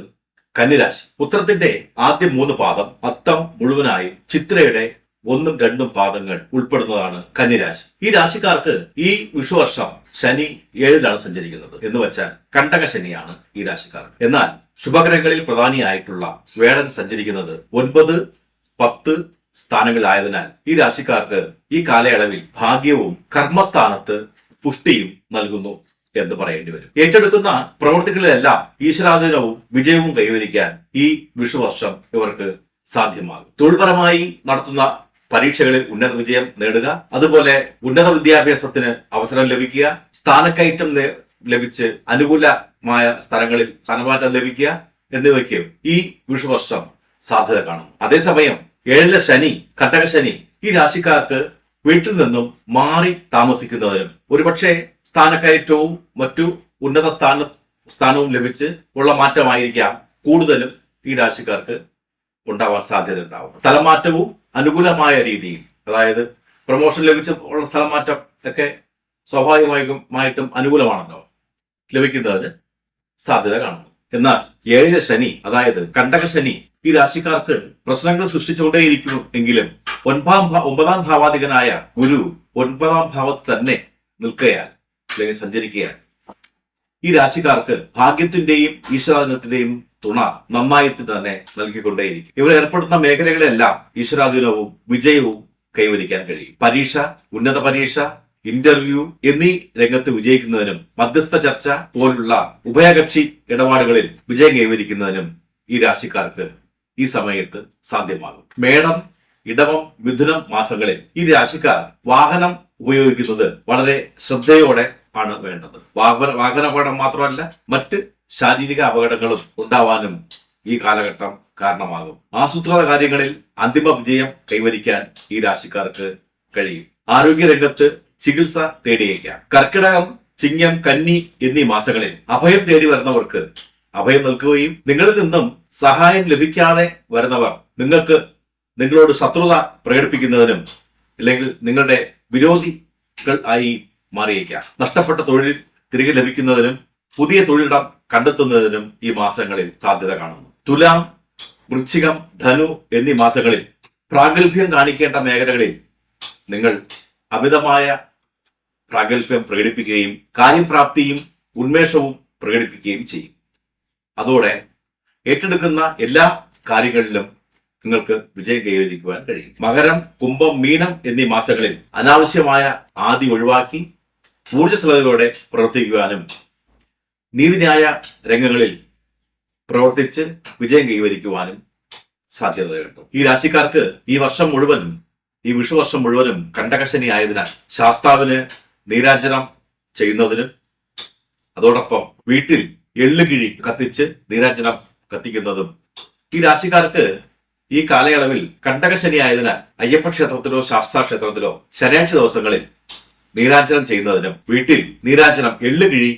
കന്നിരാശി. ഉത്രത്തിന്റെ ആദ്യ 3 പാദം, അത്തം മുഴുവനായും ചിത്രയുടെ 1ഉം 2ഉം പാദങ്ങൾ ഉൾപ്പെടുന്നതാണ് കന്നിരാശി. ഈ രാശിക്കാർക്ക് ഈ വിഷുവർഷം ശനി 7-ലാണ് സഞ്ചരിക്കുന്നത്. എന്ന് വെച്ചാൽ കണ്ടക ശനിയാണ് ഈ രാശിക്കാർക്ക്. എന്നാൽ ശുഭഗ്രഹങ്ങളിൽ പ്രധാനിയായിട്ടുള്ള വേടൻ സഞ്ചരിക്കുന്നത് 9, 10 സ്ഥാനങ്ങളായതിനാൽ ഈ രാശിക്കാർക്ക് ഈ കാലയളവിൽ ഭാഗ്യവും കർമ്മസ്ഥാനത്ത് പുഷ്ടിയും നൽകുന്നു എന്ന് പറയേണ്ടി വരും. ഏറ്റെടുക്കുന്ന പ്രവൃത്തികളിലെല്ലാം ഈശ്വരാധീനവും വിജയവും കൈവരിക്കാൻ ഈ വിഷുവർഷം ഇവർക്ക് സാധ്യമാകും. തൊഴിൽപരമായി നടത്തുന്ന പരീക്ഷകളിൽ ഉന്നത വിജയം നേടുക, അതുപോലെ ഉന്നത വിദ്യാഭ്യാസത്തിന് അവസരം ലഭിക്കുക, സ്ഥാനക്കയറ്റം ലഭിച്ച് അനുകൂലമായ സ്ഥലങ്ങളിൽ സ്ഥാനമാറ്റം ലഭിക്കുക എന്നിവയ്ക്ക് ഈ വിഷുവർഷം സാധ്യത കാണും. അതേസമയം 7-ലെ ശനി, കണ്ടക ശനി, ഈ രാശിക്കാർക്ക് വീട്ടിൽ നിന്നും മാറി താമസിക്കുന്നതിനും ഒരുപക്ഷെ സ്ഥാനക്കയറ്റവും മറ്റു ഉന്നത സ്ഥാനവും ലഭിച്ച് ഉള്ള മാറ്റമായിരിക്കാം കൂടുതലും ഈ രാശിക്കാർക്ക് ഉണ്ടാവാൻ സാധ്യത ഉണ്ടാവും. സ്ഥലമാറ്റവും അനുകൂലമായ രീതിയിൽ, അതായത് പ്രൊമോഷൻ ലഭിച്ച ഉള്ള സ്ഥലമാറ്റം ഒക്കെ സ്വാഭാവികമായിട്ടും അനുകൂലമാണല്ലോ, ലഭിക്കുന്നതിന് സാധ്യത കാണുന്നു. എന്നാൽ 7-ലെ ശനി, അതായത് കണ്ടക ശനി, ഈ രാശിക്കാർക്ക് പ്രശ്നങ്ങൾ സൃഷ്ടിച്ചുകൊണ്ടേയിരിക്കും എങ്കിലും 9-ാം ഭാവാധികനായ ഗുരു 9-ാം ഭാവത്തിൽ തന്നെ നിൽക്കയാൽ അല്ലെങ്കിൽ സഞ്ചരിക്കയാൽ ഈ രാശിക്കാർക്ക് ഭാഗ്യത്തിന്റെയും ഈശ്വരാധീനത്തിന്റെയും തുണ നന്നായി തന്നെ നൽകിക്കൊണ്ടേയിരിക്കും. ഇവർ ഏർപ്പെടുന്ന മേഖലകളെല്ലാം ഈശ്വരാധീനവും വിജയവും കൈവരിക്കാൻ കഴിയും. പരീക്ഷ, ഉന്നത പരീക്ഷ, ഇന്റർവ്യൂ എന്നീ രംഗത്ത് വിജയിക്കുന്നതിനും മധ്യസ്ഥ ചർച്ച പോലുള്ള ഉഭയകക്ഷി ഇടപാടുകളിൽ വിജയം കൈവരിക്കുന്നതിനും ഈ രാശിക്കാർക്ക് ഈ സമയത്ത് സാധ്യമാകും. മേടം, ഇടവം, മിഥുനം മാസങ്ങളിൽ ഈ രാശിക്കാർ വാഹനം ഉപയോഗിക്കുന്നത് വളരെ ശ്രദ്ധയോടെ ആണ് വേണ്ടത്. വാഹനാപകടം മാത്രമല്ല, മറ്റ് ശാരീരിക അപകടങ്ങളും ഉണ്ടാവാനും ഈ കാലഘട്ടം കാരണമാകും. ആസൂത്രിത കാര്യങ്ങളിൽ അന്തിമ വിജയം കൈവരിക്കാൻ ഈ രാശിക്കാർക്ക് കഴിയും. ആരോഗ്യരംഗത്ത് ചികിത്സ തേടിയേക്കാം. കർക്കിടകം, ചിങ്ങം, കന്നി എന്നീ മാസങ്ങളിൽ അഭയം തേടി വരുന്നവർക്ക് അഭയം നൽകുകയും നിങ്ങളിൽ നിന്നും സഹായം ലഭിക്കാതെ വരുന്നവർ നിങ്ങളോട് ശത്രുത പ്രകടിപ്പിക്കുന്നതിനും അല്ലെങ്കിൽ നിങ്ങളുടെ വിരോധികൾ ആയി മാറിയേക്കാം. നഷ്ടപ്പെട്ട തൊഴിൽ തിരികെ ലഭിക്കുന്നതിനും പുതിയ തൊഴിലിടം കണ്ടെത്തുന്നതിനും ഈ മാസങ്ങളിൽ സാധ്യത കാണുന്നു. തുലാം, വൃശ്ചികം, ധനു എന്നീ മാസങ്ങളിൽ പ്രാഗൽഭ്യം കാണിക്കേണ്ട മേഖലകളിൽ നിങ്ങൾ അമിതമായ പ്രാഗൽഭ്യം പ്രകടിപ്പിക്കുകയും കാര്യപ്രാപ്തിയും ഉന്മേഷവും പ്രകടിപ്പിക്കുകയും ചെയ്യും. അതോടെ ഏറ്റെടുക്കുന്ന എല്ലാ കാര്യങ്ങളിലും നിങ്ങൾക്ക് വിജയം കൈവരിക്കുവാൻ കഴിയും. മകരം, കുംഭം, മീനം എന്നീ മാസങ്ങളിൽ അനാവശ്യമായ ആദി ഒഴിവാക്കി ഊർജ്ജസ്വലതയോടെ പ്രവർത്തിക്കുവാനും നീതിന്യായ രംഗങ്ങളിൽ പ്രവർത്തിച്ച് വിജയം കൈവരിക്കുവാനും സാധ്യതയുണ്ട്. ഈ രാശിക്കാർക്ക് ഈ വിഷുവർഷം മുഴുവനും കണ്ടകശനി ആയതിനാൽ ശാസ്താവിന് നീരാഞ്ജനം ചെയ്യുന്നതിനും അതോടൊപ്പം വീട്ടിൽ എള്ളുകിഴി കത്തിച്ച് നീരാഞ്ജനം കത്തിക്കുന്നതും ഈ രാശിക്കാർക്ക് ഈ കാലയളവിൽ കണ്ടകശനി ആയതിനാൽ അയ്യപ്പ ക്ഷേത്രത്തിലോ ശാസ്താ ക്ഷേത്രത്തിലോ ശനിയാഴ്ച ദിവസങ്ങളിൽ നീരാഞ്ജനം ചെയ്യുന്നതിനും വീട്ടിൽ നീരാഞ്ജനം എള്ളുകിഴി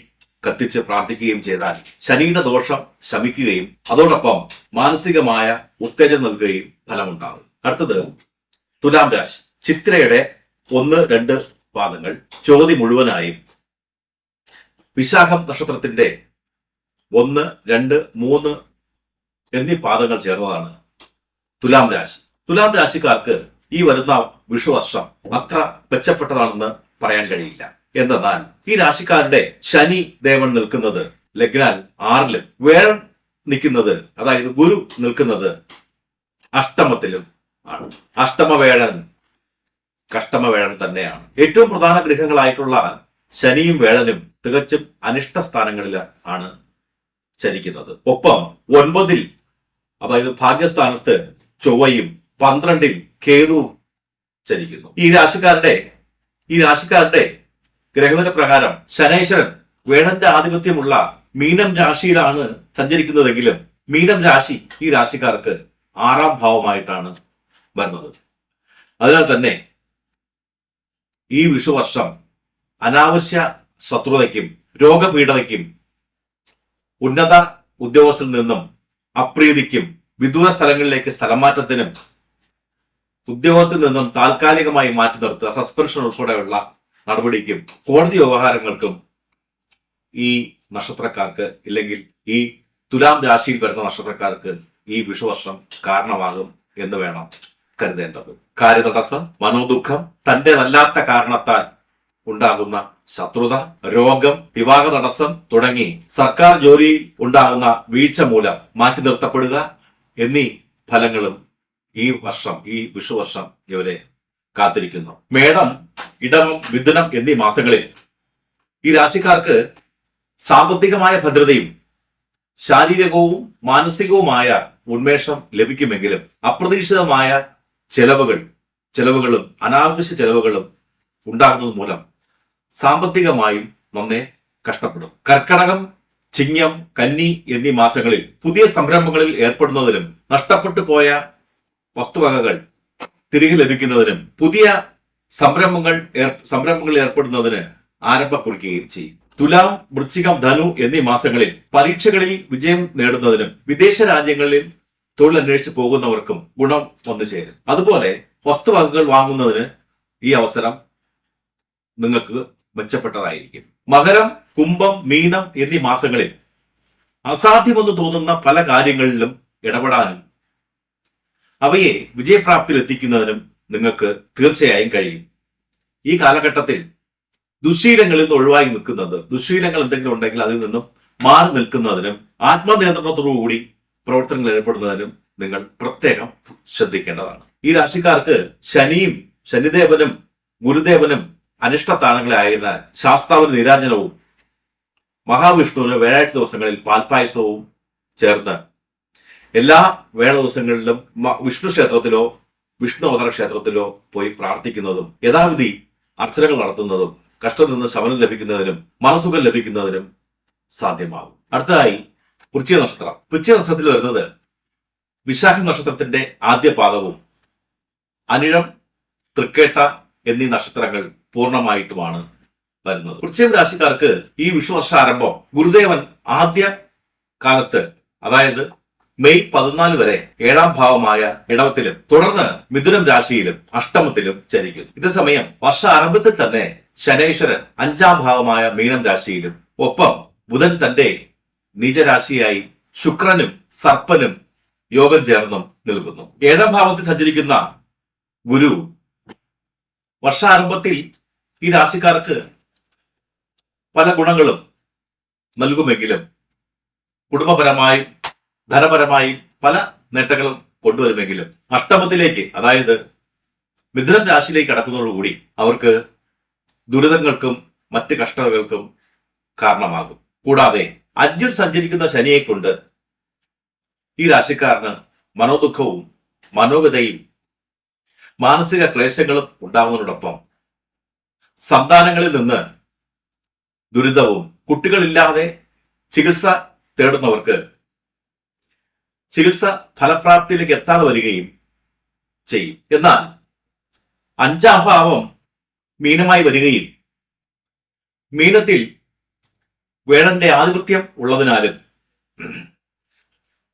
കത്തിച്ച് പ്രാർത്ഥിക്കുകയും ചെയ്താൽ ശനിയുടെ ദോഷം ശമിക്കുകയും അതോടൊപ്പം മാനസികമായ ഉത്തേജനം നൽകുകയും ഫലമുണ്ടാകും. അടുത്തത് തുലാം രാശി. ചിത്രയുടെ 1-2 പാദങ്ങൾ, ചോതി മുഴുവനായും വിശാഖം നക്ഷത്രത്തിന്റെ 1, 2, 3 എന്നീ പാദങ്ങൾ ചേർന്നതാണ് തുലാം രാശി. തുലാം രാശിക്കാർക്ക് ഈ വരുന്ന വിഷുവർഷം അത്ര മെച്ചപ്പെട്ടതാണെന്ന് പറയാൻ കഴിയില്ല. എന്തെന്നാൽ ഈ രാശിക്കാരുടെ ശനി ദേവൻ നിൽക്കുന്നത് ലഗ്നാൽ 6-ലും, വേഴൻ നിൽക്കുന്നത്, അതായത് ഗുരു നിൽക്കുന്നത് അഷ്ടമത്തിലും ആണ്. അഷ്ടമവേഴൻ കഷ്ടമവേഴൻ തന്നെയാണ്. ഏറ്റവും പ്രധാന ഗ്രഹങ്ങളായിട്ടുള്ള ശനിയും വേഴനും തികച്ചും അനിഷ്ട സ്ഥാനങ്ങളിൽ ആണ് ചരിക്കുന്നത്. ഒപ്പം 9-ൽ, അതായത് ഭാഗ്യസ്ഥാനത്ത് ചൊവ്വയും 12-ൽ കേതുവും ചരിക്കുന്നു. ഈ രാശിക്കാരുടെ ഗ്രഹനില പ്രകാരം ശനൈശ്വരൻ വേഴന്റെ ആധിപത്യമുള്ള മീനം രാശിയിലാണ് സഞ്ചരിക്കുന്നതെങ്കിലും മീനം രാശി ഈ രാശിക്കാർക്ക് 6-ാം ഭാവമായിട്ടാണ് വരുന്നത്. അതിനാൽ തന്നെ ഈ വിഷുവർഷം അനാവശ്യ ശത്രുതയ്ക്കും രോഗപീഠതയ്ക്കും ഉന്നത ഉദ്യോഗസ്ഥരിൽ നിന്നും അപ്രീതിക്കും വിദൂര സ്ഥലങ്ങളിലേക്ക് സ്ഥലമാറ്റത്തിനും ഉദ്യോഗത്തിൽ നിന്നും താൽക്കാലികമായി മാറ്റി നിർത്തുക, സസ്പെൻഷൻ ഉൾപ്പെടെയുള്ള നടപടിക്കും കോടതി വ്യവഹാരങ്ങൾക്കും ഈ നക്ഷത്രക്കാർക്ക് ഇല്ലെങ്കിൽ ഈ തുലാം രാശിയിൽ വരുന്ന നക്ഷത്രക്കാർക്ക് ഈ വിഷുവർഷം കാരണമാകും എന്ന് വേണം കരുതേണ്ടത്. കാര്യതടസ്സം, മനോദുഃഖം, തന്റേതല്ലാത്ത കാരണത്താൽ ഉണ്ടാകുന്ന ശത്രുത, രോഗം, വിവാഹ തടസ്സം തുടങ്ങി സർക്കാർ ജോലിയിൽ ഉണ്ടാകുന്ന വീഴ്ച മൂലം മാറ്റി നിർത്തപ്പെടുക എന്നീ ഫലങ്ങളും ഈ വിഷുവർഷം ഇവരെ കാത്തിരിക്കുന്നു. മേടം, ഇടവം, മിഥുനം എന്നീ മാസങ്ങളിൽ ഈ രാശിക്കാർക്ക് സാമ്പത്തികമായ ഭദ്രതയും ശാരീരികവും മാനസികവുമായ ഉന്മേഷം ലഭിക്കുമെങ്കിലും അപ്രതീക്ഷിതമായ ചെലവുകളും അനാവശ്യ ചെലവുകളും ഉണ്ടാകുന്നത് മൂലം സാമ്പത്തികമായും നന്നേ കഷ്ടപ്പെടും. കർക്കടകം, ചിങ്ങം, കന്നി എന്നീ മാസങ്ങളിൽ പുതിയ സംരംഭങ്ങളിൽ ഏർപ്പെടുന്നതിനും നഷ്ടപ്പെട്ടു പോയ വസ്തുവകകൾ തിരികെ ലഭിക്കുന്നതിനും പുതിയ സംരംഭങ്ങളിൽ ഏർപ്പെടുന്നതിന് ആരംഭം കുറിക്കുകയും ചെയ്യും. തുലാം, വൃശ്ചികം, ധനു എന്നീ മാസങ്ങളിൽ പരീക്ഷകളിൽ വിജയം നേടുന്നതിനും വിദേശ രാജ്യങ്ങളിൽ തൊഴിൽ അന്വേഷിച്ച് പോകുന്നവർക്കും ഗുണം വന്നു ചേരും. അതുപോലെ വസ്തുവകകൾ വാങ്ങുന്നതിന് ഈ അവസരം നിങ്ങൾക്ക് മെച്ചപ്പെട്ടതായിരിക്കും. മകരം, കുംഭം, മീനം എന്നീ മാസങ്ങളിൽ അസാധ്യമെന്ന് തോന്നുന്ന പല കാര്യങ്ങളിലും ഇടപെടാനും അവയെ വിജയപ്രാപ്തിയിൽ എത്തിക്കുന്നതിനും നിങ്ങൾക്ക് തീർച്ചയായും കഴിയും. ഈ കാലഘട്ടത്തിൽ ദുശ്ശീലങ്ങളിൽ നിന്ന് ഒഴിവായി നിൽക്കുന്നത്, ദുശ്ശീലങ്ങൾ എന്തെങ്കിലും ഉണ്ടെങ്കിൽ അതിൽ നിന്നും മാറി നിൽക്കുന്നതിനും ആത്മനിയന്ത്രണത്തോടുകൂടി പ്രവർത്തനങ്ങൾ ഏർപ്പെടുന്നതിനും നിങ്ങൾ പ്രത്യേകം ശ്രദ്ധിക്കേണ്ടതാണ്. ഈ രാശിക്കാർക്ക് ശനിയും ശനിദേവനും ഗുരുദേവനും അനിഷ്ടസ്ഥാനങ്ങളെ ആയതിനാൽ ശാസ്താവിന് നീരാഞ്ജനവും മഹാവിഷ്ണുവിന് വ്യാഴാഴ്ച ദിവസങ്ങളിൽ പാൽപായസവും ചേർന്ന് എല്ലാ വേഴ ദിവസങ്ങളിലും വിഷ്ണു ക്ഷേത്രത്തിലോ വിഷ്ണു അവതാര ക്ഷേത്രത്തിലോ പോയി പ്രാർത്ഥിക്കുന്നതും യഥാവിധി അർച്ചനകൾ നടത്തുന്നതും കഷ്ടത്തിൽ നിന്ന് ശമനം ലഭിക്കുന്നതിനും മനസുഖം ലഭിക്കുന്നതിനും സാധ്യമാകും. അടുത്തതായി വൃശ്ചിക നക്ഷത്രം. വൃശ്ചിക നക്ഷത്രത്തിൽ വരുന്നത് വിശാഖ നക്ഷത്രത്തിന്റെ ആദ്യ പാദവും അനിഴം, തൃക്കേട്ട എന്നീ നക്ഷത്രങ്ങൾ പൂർണ്ണമായിട്ടുമാണ് വരുന്നത്. വൃശ്ചിക രാശിക്കാർക്ക് ഈ വിഷുവർഷാരംഭം ഗുരുദേവൻ ആദ്യ കാലത്ത്, അതായത് മെയ് 14 വരെ 7ാം ഭാവമായ ഇടവത്തിലും തുടർന്ന് മിഥുനം രാശിയിലും അഷ്ടമത്തിലും ചരിക്കുന്നു. ഇതേസമയം വർഷാരംഭത്തിൽ തന്നെ ശനൈശ്വരൻ 5ാം ഭാവമായ മീനം രാശിയിലും ഒപ്പം ബുധൻ തന്റെ നീചരാശിയായി ശുക്രനും സർപ്പനും യോഗം ചേർന്നും നിൽക്കുന്നു. 7ാം ഭാവത്തിൽ സഞ്ചരിക്കുന്ന ഗുരു വർഷാരംഭത്തിൽ ഈ രാശിക്കാർക്ക് പല ഗുണങ്ങളും നൽകുമെങ്കിലും കുടുംബപരമായും ധനപരമായും പല നേട്ടങ്ങളും കൊണ്ടുവരുമെങ്കിലും അഷ്ടമത്തിലേക്ക്, അതായത് മിഥുനം രാശിയിലേക്ക് കടക്കുന്നതോടുകൂടി അവർക്ക് ദുരിതങ്ങൾക്കും മറ്റ് കഷ്ടതകൾക്കും കാരണമാകും. കൂടാതെ 5ൽ സഞ്ചരിക്കുന്ന ശനിയെ കൊണ്ട് ഈ രാശിക്കാരന് മനോദുഃഖവും മനോവ്യതയും മാനസിക ക്ലേശങ്ങളും ഉണ്ടാകുന്നതിനോടൊപ്പം സന്താനങ്ങളിൽ നിന്ന് ദുരിതവും, കുട്ടികളില്ലാതെ ചികിത്സ തേടുന്നവർക്ക് ചികിത്സ ഫലപ്രാപ്തിയിലേക്ക് എത്താതെ വരികയും ചെയ്യും. എന്നാൽ 5ാം ഭാവം മീനമായി വരികയും മീനത്തിൽ വേടന്റെ ആധിപത്യം ഉള്ളതിനാലും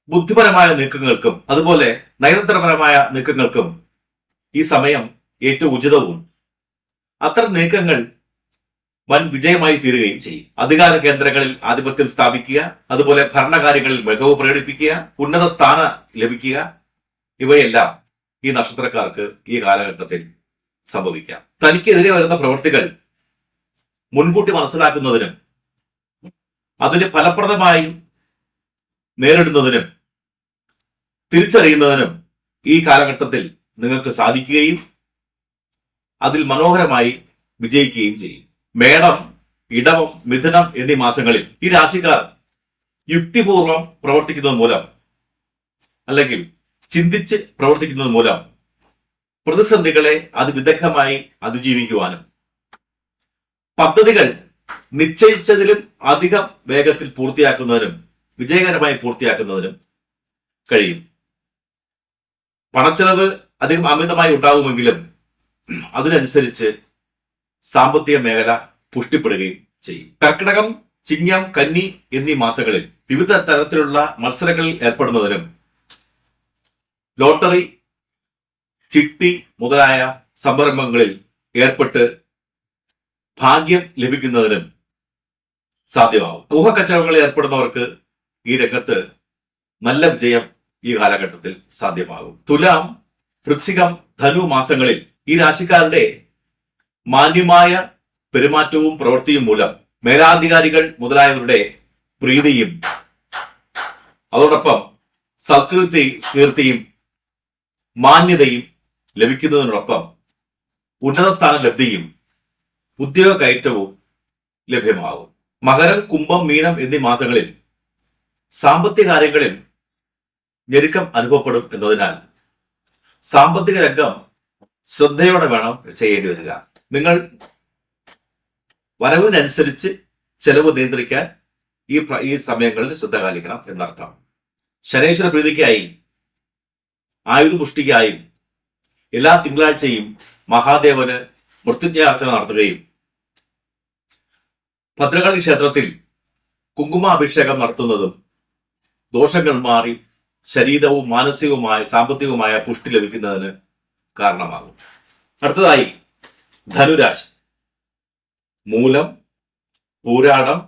ബുദ്ധിപരമായ നീക്കങ്ങൾക്കും അതുപോലെ നയതന്ത്രപരമായ നീക്കങ്ങൾക്കും ഈ സമയം ഏറ്റവും ഉചിതവും അത്തരം നീക്കങ്ങൾ വൻ വിജയമായി തീരുകയും ചെയ്യും. അധികാര കേന്ദ്രങ്ങളിൽ ആധിപത്യം സ്ഥാപിക്കുക, അതുപോലെ ഭരണകാര്യങ്ങളിൽ മികവ് പ്രകടിപ്പിക്കുക, ഉന്നത സ്ഥാനം ലഭിക്കുക, ഇവയെല്ലാം ഈ നക്ഷത്രക്കാർക്ക് ഈ കാലഘട്ടത്തിൽ സംഭവിക്കാം. തനിക്കെതിരെ വരുന്ന പ്രവൃത്തികൾ മുൻകൂട്ടി മനസ്സിലാക്കുന്നതിനും അതിന് ഫലപ്രദമായി നേരിടുന്നതിനും തിരിച്ചറിയുന്നതിനും ഈ കാലഘട്ടത്തിൽ നിങ്ങൾക്ക് സാധിക്കുകയും അതിൽ മനോഹരമായി വിജയിക്കുകയും ചെയ്യും. മേടം, ഇടവം, മിഥുനം എന്നീ മാസങ്ങളിൽ ഈ രാശിക്കാർ യുക്തിപൂർവം പ്രവർത്തിക്കുന്നത് മൂലം അല്ലെങ്കിൽ ചിന്തിച്ച് പ്രവർത്തിക്കുന്നത് മൂലം പ്രതിസന്ധികളെ അതിവിദഗ്ധമായി അതിജീവിക്കുവാനും പദ്ധതികൾ നിശ്ചയിച്ചതിലും അധികം വേഗത്തിൽ പൂർത്തിയാക്കുന്നതിനും വിജയകരമായി പൂർത്തിയാക്കുന്നതിനും കഴിയും. പണച്ചെലവ് അധികം അമിതമായി ഉണ്ടാകുമെങ്കിലും അതിനനുസരിച്ച് സാമ്പത്തിക മേഖല പുഷ്ടിപ്പെടുകയും ചെയ്യും. കർക്കിടകം, ചിങ്ങം, കന്നി എന്നീ മാസങ്ങളിൽ വിവിധ തരത്തിലുള്ള മത്സരങ്ങളിൽ ഏർപ്പെടുന്നതിനും ലോട്ടറി, ചിട്ടി മുതലായ സംരംഭങ്ങളിൽ ഏർപ്പെട്ട് ഭാഗ്യം ലഭിക്കുന്നതിനും സാധ്യമാകും. ഊഹക്കച്ചവടങ്ങളിൽ ഏർപ്പെടുന്നവർക്ക് ഈ രംഗത്ത് നല്ല വിജയം ഈ കാലഘട്ടത്തിൽ സാധ്യമാകും. തുലാം, വൃശ്ചികം, ധനു മാസങ്ങളിൽ ഈ രാശിക്കാരുടെ മാന്യമായ പെരുമാറ്റവും പ്രവൃത്തിയും മൂലം മേലാധികാരികൾ മുതലായവരുടെ പ്രീതിയും അതോടൊപ്പം കീർത്തിയും മാന്യതയും ലഭിക്കുന്നതിനോടൊപ്പം ഉന്നത സ്ഥാന ലബ്ധിയും ഉദ്യോഗ കയറ്റവും ലഭ്യമാകും. മകരം, കുംഭം, മീനം എന്നീ മാസങ്ങളിൽ സാമ്പത്തിക കാര്യങ്ങളിൽ ഞെരുക്കം അനുഭവപ്പെടും എന്നതിനാൽ സാമ്പത്തിക രംഗം ശ്രദ്ധയോടെ വേണം ചെയ്യേണ്ടി വരിക. നിങ്ങൾ വരവിനനുസരിച്ച് ചെലവ് നിയന്ത്രിക്കാൻ ഈ സമയങ്ങളിൽ ശ്രദ്ധ പാലിക്കണം എന്നർത്ഥം. ശനീശ്വര പ്രീതിക്കായി ആയുർപുഷ്ടിക്കായും എല്ലാ തിങ്കളാഴ്ചയും മഹാദേവന് മൃത്യുഞ്ജയാർച്ചന നടത്തുകയും ഭദ്രകാളി ക്ഷേത്രത്തിൽ കുങ്കുമാഭിഷേകം നടത്തുന്നതും ദോഷങ്ങൾ മാറി ശരീരവും മാനസികവുമായ സാമ്പത്തികവുമായ പുഷ്ടി ലഭിക്കുന്നതിന് കാരണമാകും. അടുത്തതായി ധനുരാശി. മൂലം, പൂരാടം,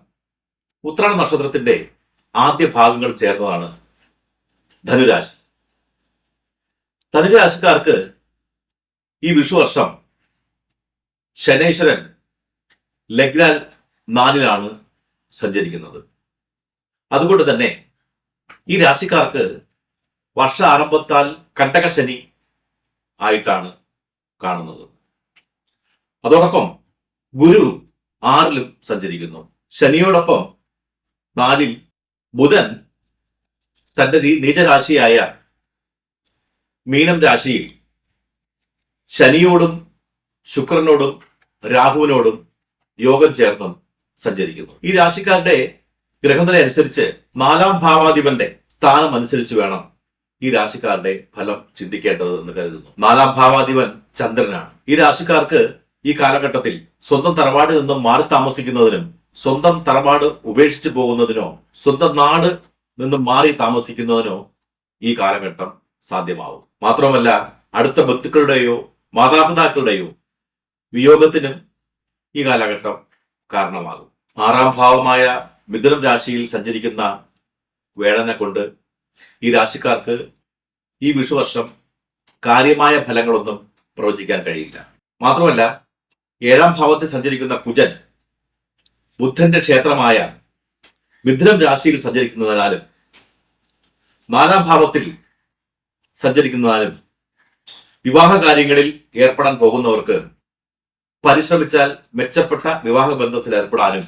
ഉത്രാട നക്ഷത്രത്തിന്റെ ആദ്യ ഭാഗങ്ങൾ ചേർന്നതാണ് ധനുരാശി. ധനുരാശിക്കാർക്ക് ഈ വിഷുവർഷം ശനീശ്വരൻ ലഗ്നാൽ 4-ലാണ് സഞ്ചരിക്കുന്നത്. അതുകൊണ്ട് തന്നെ ഈ രാശിക്കാർക്ക് വർഷ ആരംഭത്താൽ കണ്ടകശനി ആയിട്ടാണ് കാണുന്നത്. അതോടൊപ്പം ഗുരു 6-ലും സഞ്ചരിക്കുന്നു. ശനിയോടൊപ്പം 4-ൽ ബുധൻ തന്റെ നീചരാശിയായ മീനം രാശിയിൽ ശനിയോടും ശുക്രനോടും രാഹുവിനോടും യോഗം ചേർന്നും സഞ്ചരിക്കുന്നു. ഈ രാശിക്കാരുടെ ഗ്രഹനില അനുസരിച്ച് 4-ാം ഭാവാധിപന്റെ സ്ഥാനം അനുസരിച്ച് വേണം ഈ രാശിക്കാരുടെ ഫലം ചിന്തിക്കേണ്ടത് എന്ന് കരുതുന്നു. 4-ാം ഭാവാധിപൻ ചന്ദ്രനാണ്. ഈ രാശിക്കാർക്ക് ഈ കാലഘട്ടത്തിൽ സ്വന്തം തറവാടിൽ നിന്നും മാറി താമസിക്കുന്നതിനും സ്വന്തം തറവാട് ഉപേക്ഷിച്ചു പോകുന്നതിനോ സ്വന്തം നാട് നിന്നും മാറി താമസിക്കുന്നതിനോ ഈ കാലഘട്ടം സാധ്യമാവും. മാത്രമല്ല അടുത്ത ബന്ധുക്കളുടെയോ മാതാപിതാക്കളുടെയോ വിയോഗത്തിനും ഈ കാലഘട്ടം കാരണമാകും. 6-ാം ഭാവമായ മിഥുനം രാശിയിൽ സഞ്ചരിക്കുന്ന വേഴനെ കൊണ്ട് ഈ രാശിക്കാർക്ക് ഈ വിഷുവർഷം കാര്യമായ ഫലങ്ങളൊന്നും പ്രവചിക്കാൻ കഴിയില്ല. മാത്രമല്ല 7-ാം ഭാവത്തിൽ സഞ്ചരിക്കുന്ന കുജൻ ബുദ്ധന്റെ ക്ഷേത്രമായ മിഥുനം രാശിയിൽ സഞ്ചരിക്കുന്നതിനാലും 4-ാം ഭാവത്തിൽ സഞ്ചരിക്കുന്നതിനാലും വിവാഹ കാര്യങ്ങളിൽ ഏർപ്പെടാൻ പോകുന്നവർക്ക് പരിശ്രമിച്ചാൽ മെച്ചപ്പെട്ട വിവാഹ ബന്ധത്തിൽ ഏർപ്പെടാനും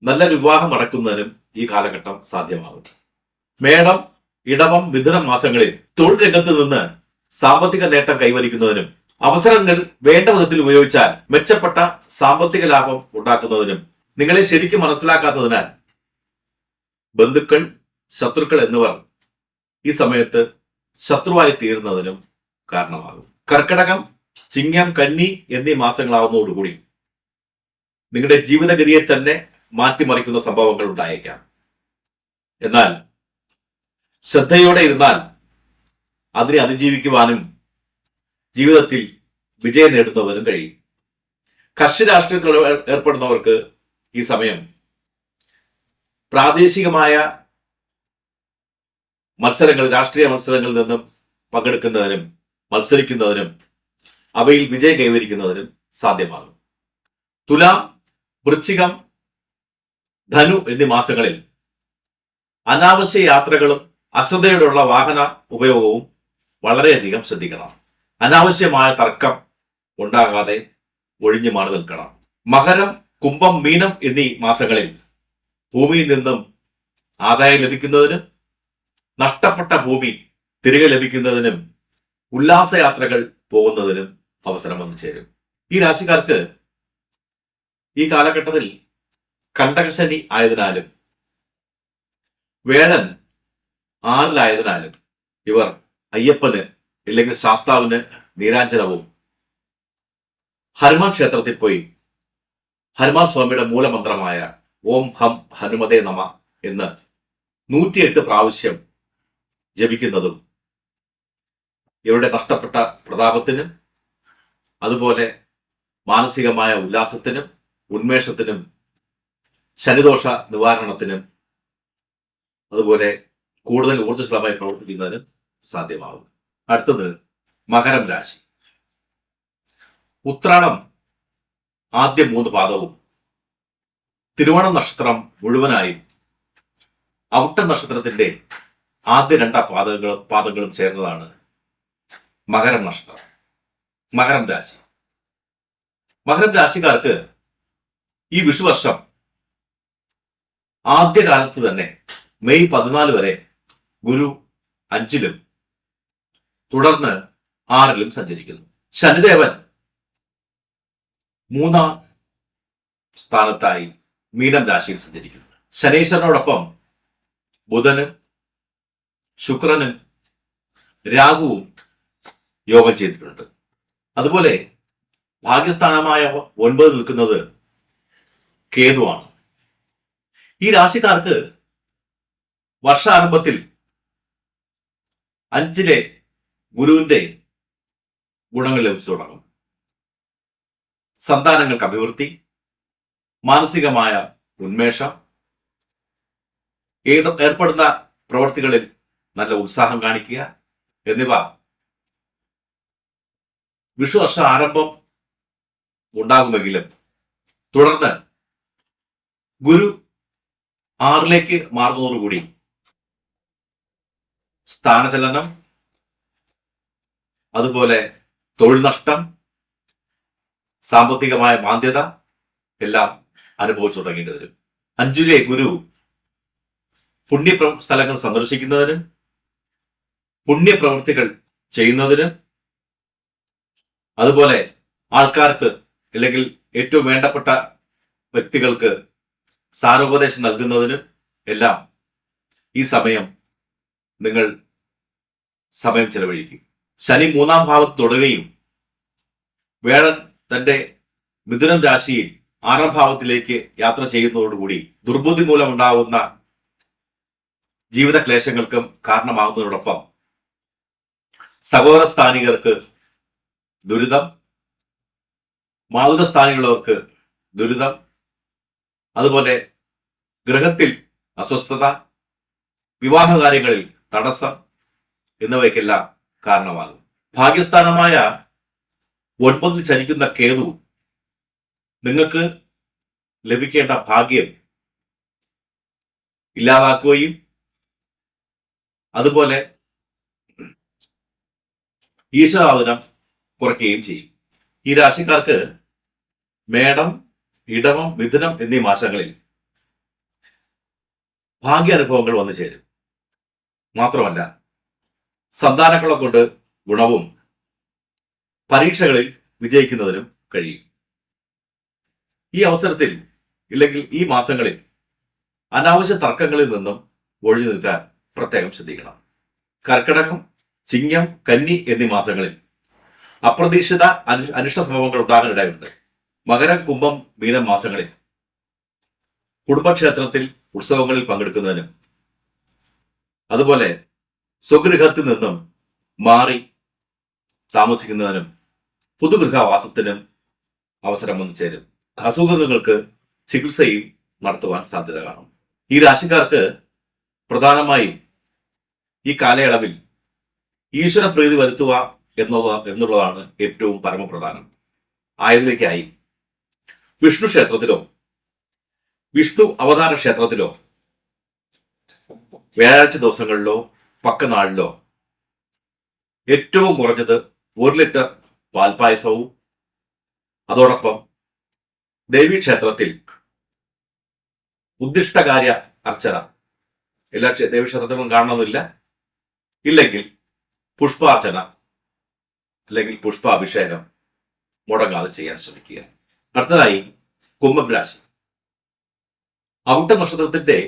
നല്ല വിവാഹം നടക്കുന്നതിനും ഈ കാലഘട്ടം സാധ്യമാകും. മേടം, ഇടവം, മിഥുനം മാസങ്ങളിൽ തൊഴിൽ രംഗത്ത് നിന്ന് സാമ്പത്തിക നേട്ടം കൈവരിക്കുന്നതിനും അവസരങ്ങൾ വേണ്ട വിധത്തിൽ ഉപയോഗിച്ചാൽ മെച്ചപ്പെട്ട സാമ്പത്തിക ലാഭം ഉണ്ടാക്കുന്നതിനും നിങ്ങളെ ശരിക്കും മനസ്സിലാക്കാത്തതിനാൽ ബന്ധുക്കൾ, ശത്രുക്കൾ എന്നിവർ ഈ സമയത്ത് ശത്രുവായി തീരുന്നതിനും കാരണമാകും. കർക്കിടകം, ചിങ്ങം, കന്നി എന്നീ മാസങ്ങളാവുന്നതോടുകൂടി നിങ്ങളുടെ ജീവിതഗതിയെ തന്നെ മാറ്റിമറിക്കുന്ന സംഭവങ്ങൾ ഉണ്ടായേക്കാം. എന്നാൽ ശ്രദ്ധയോടെ ഇരുന്നാൽ അതിനെ അതിജീവിക്കുവാനും ജീവിതത്തിൽ വിജയം നേടുന്നവരും കഴിയും. കക്ഷി രാഷ്ട്രീയത്തിൽ ഏർപ്പെടുന്നവർക്ക് ഈ സമയം പ്രാദേശികമായ മത്സരങ്ങൾ, രാഷ്ട്രീയ മത്സരങ്ങളിൽ നിന്നും പങ്കെടുക്കുന്നതിനും മത്സരിക്കുന്നതിനും അവയിൽ വിജയം കൈവരിക്കുന്നതിനും സാധ്യമാകും. തുലാം, വൃശ്ചികം, ധനു എന്നീ മാസങ്ങളിൽ അനാവശ്യ യാത്രകളും അശ്രദ്ധയോടുള്ള വാഹന ഉപയോഗവും വളരെയധികം ശ്രദ്ധിക്കണം. അനാവശ്യമായ തർക്കം ഉണ്ടാകാതെ ഒഴിഞ്ഞു മാറി നിൽക്കണം. മകരം, കുംഭം, മീനം എന്നീ മാസങ്ങളിൽ ഭൂമിയിൽ നിന്നും ആദായം ലഭിക്കുന്നതിനും നഷ്ടപ്പെട്ട ഭൂമി തിരികെ ലഭിക്കുന്നതിനും ഉല്ലാസയാത്രകൾ പോകുന്നതിനും അവസരം വന്നു ചേരും. ഈ രാശിക്കാർക്ക് ഈ കാലഘട്ടത്തിൽ കണ്ടകശനി ആയതിനാലും വേഴൻ 6-ലായതിനാലും ഇവർ അയ്യപ്പന് അല്ലെങ്കിൽ ശാസ്താവിന് നീരാഞ്ജനവും ഹനുമാൻ ക്ഷേത്രത്തിൽ പോയി ഹനുമാൻ സ്വാമിയുടെ മൂലമന്ത്രമായ ഓം ഹം ഹനുമതേ നമ എന്ന് 108 പ്രാവശ്യം ജപിക്കുന്നതും ഇവരുടെ നഷ്ടപ്പെട്ട പ്രതാപത്തിനും അതുപോലെ മാനസികമായ ഉല്ലാസത്തിനും ഉന്മേഷത്തിനും ശനിദോഷ നിവാരണത്തിനും അതുപോലെ കൂടുതൽ ഊർജ്ജസ്വലമായി പ്രവർത്തിക്കുന്നതിനും സാധ്യമാകും. അടുത്തത് മകരം രാശി. ഉത്രാടം ആദ്യ 3 പാദവും തിരുവോണം നക്ഷത്രം മുഴുവനായും ഔട്ട നക്ഷത്രത്തിന്റെ ആദ്യ 2 പാദങ്ങളും ചേർന്നതാണ് മകരം നക്ഷത്രം. മകരം രാശി. മകരം രാശിക്കാർക്ക് ഈ വിഷുവർഷം ആദ്യകാലത്ത് തന്നെ മെയ് 14 വരെ ഗുരു 5-ലും തുടർന്ന് 6-ലും സഞ്ചരിക്കുന്നു. ശനിദേവൻ 3-ാം സ്ഥാനത്തായി മീനം രാശിയിൽ സഞ്ചരിക്കുന്നു. ശനീശ്വരനോടൊപ്പം ബുധനും ശുക്രനും രാഹുവും യോഗം ചെയ്തിട്ടുണ്ട്. അതുപോലെ ഭാഗ്യസ്ഥാനമായ 9 നിൽക്കുന്നത് കേതുവാണ്. ഈ രാശിക്കാർക്ക് വർഷാരംഭത്തിൽ 5 ഗുരുവിന്റെ ഗുണങ്ങൾ ലഭിച്ചു തുടങ്ങും. സന്താനങ്ങൾക്ക് അഭിവൃദ്ധി, മാനസികമായ ഉന്മേഷം, ഏർപ്പെടുന്ന പ്രവൃത്തികളിൽ നല്ല ഉത്സാഹം കാണിക്കുക എന്നിവ വിഷുവർഷ ആരംഭം ഉണ്ടാകുമെങ്കിലും തുടർന്ന് ഗുരു 6 മാറുന്നതോടുകൂടി സ്ഥാനചലനം, അതുപോലെ തൊഴിൽ നഷ്ടം, സാമ്പത്തികമായ മാന്ദ്യത എല്ലാം അനുഭവിച്ചു തുടങ്ങേണ്ടി വരും. 5 ഗുരു പുണ്യ സ്ഥലങ്ങൾ സന്ദർശിക്കുന്നതിനും പുണ്യപ്രവൃത്തികൾ ചെയ്യുന്നതിനും അതുപോലെ ആൾക്കാർക്ക് അല്ലെങ്കിൽ ഏറ്റവും വേണ്ടപ്പെട്ട വ്യക്തികൾക്ക് സാരോപദേശം നൽകുന്നതിനും എല്ലാം ഈ സമയം നിങ്ങൾ സമയം ചെലവഴിക്കും. ശനി 3-ാം ഭാവത്ത് തുടരുകയും വേഴൻ തന്റെ മിഥുനം രാശിയിൽ 6-ാം ഭാവത്തിലേക്ക് യാത്ര ചെയ്യുന്നതോടുകൂടി ദുർബുദ്ധി മൂലമുണ്ടാകുന്ന ജീവിത ക്ലേശങ്ങൾക്കും കാരണമാകുന്നതോടൊപ്പം സഹോദര സ്ഥാനികർക്ക് ദുരിതം, മാതുലസ്ഥാനികളുള്ളവർക്ക് ദുരിതം, അതുപോലെ ഗൃഹത്തിൽ അസ്വസ്ഥത, വിവാഹകാര്യങ്ങളിൽ തടസ്സം എന്നിവയ്ക്കെല്ലാം കാരണമാകും. ഭാഗ്യസ്ഥാനമായ 9 ചരിക്കുന്ന കേതു നിങ്ങൾക്ക് ലഭിക്കേണ്ട ഭാഗ്യം ഇല്ലാതാക്കുകയും അതുപോലെ ഈശ്വരാധനം കുറയ്ക്കുകയും ചെയ്യും. ഈ രാശിക്കാർക്ക് മേടം, ഇടവം, മിഥുനം എന്നീ മാസങ്ങളിൽ ഭാഗ്യാനുഭവങ്ങൾ വന്നു ചേരും. മാത്രമല്ല സന്താനങ്ങളെ കൊണ്ട് ഗുണവും പരീക്ഷകളിൽ വിജയിക്കുന്നതിനും കഴിയും. ഈ അവസരത്തിൽ ഇല്ലെങ്കിൽ ഈ മാസങ്ങളിൽ അനാവശ്യ തർക്കങ്ങളിൽ നിന്നും ഒഴിഞ്ഞു നിൽക്കാൻ പ്രത്യേകം ശ്രദ്ധിക്കണം. കർക്കിടകം, ചിങ്ങം, കന്നി എന്നീ മാസങ്ങളിൽ അപ്രതീക്ഷിത അനിഷ്ട സംഭവങ്ങൾ ഉണ്ടാകാനിടയുണ്ട്. മകരം, കുംഭം, മീനം മാസങ്ങളിൽ കുടുംബക്ഷേത്രത്തിൽ ഉത്സവങ്ങളിൽ പങ്കെടുക്കുന്നതിനും അതുപോലെ സ്വഗൃഹത്തിൽ നിന്നും മാറി താമസിക്കുന്നതിനും പുതുഗൃഹവാസത്തിനും അവസരം വന്നു ചേരും. അസുഖങ്ങൾക്ക് ചികിത്സയും നടത്തുവാൻ സാധ്യത കാണും. ഈ രാശിക്കാർക്ക് പ്രധാനമായും ഈ കാലയളവിൽ ഈശ്വര പ്രീതി വരുത്തുക എന്നുള്ളതാണ് ഏറ്റവും പരമപ്രധാനം. ആയതിലേക്കായി വിഷ്ണു ക്ഷേത്രത്തിലോ വിഷ്ണു അവതാര ക്ഷേത്രത്തിലോ വ്യാഴാഴ്ച ദിവസങ്ങളിലോ പക്കനാളിലോ ഏറ്റവും കുറഞ്ഞത് 1 ലിറ്റർ പാൽപായസവും അതോടൊപ്പം ദേവീക്ഷേത്രത്തിൽ ഉദ്ദിഷ്ടകാര്യ അർച്ചന, എല്ലാ ദേവീക്ഷേത്രത്തിലും കാണണമെന്നില്ല, ഇല്ലെങ്കിൽ പുഷ്പാർച്ചന അല്ലെങ്കിൽ പുഷ്പാഭിഷേകം മുടങ്ങാതെ ചെയ്യാൻ ശ്രമിക്കുക. അടുത്തതായി കുംഭം രാശി. അവിട്ട നക്ഷത്രത്തിന്റെ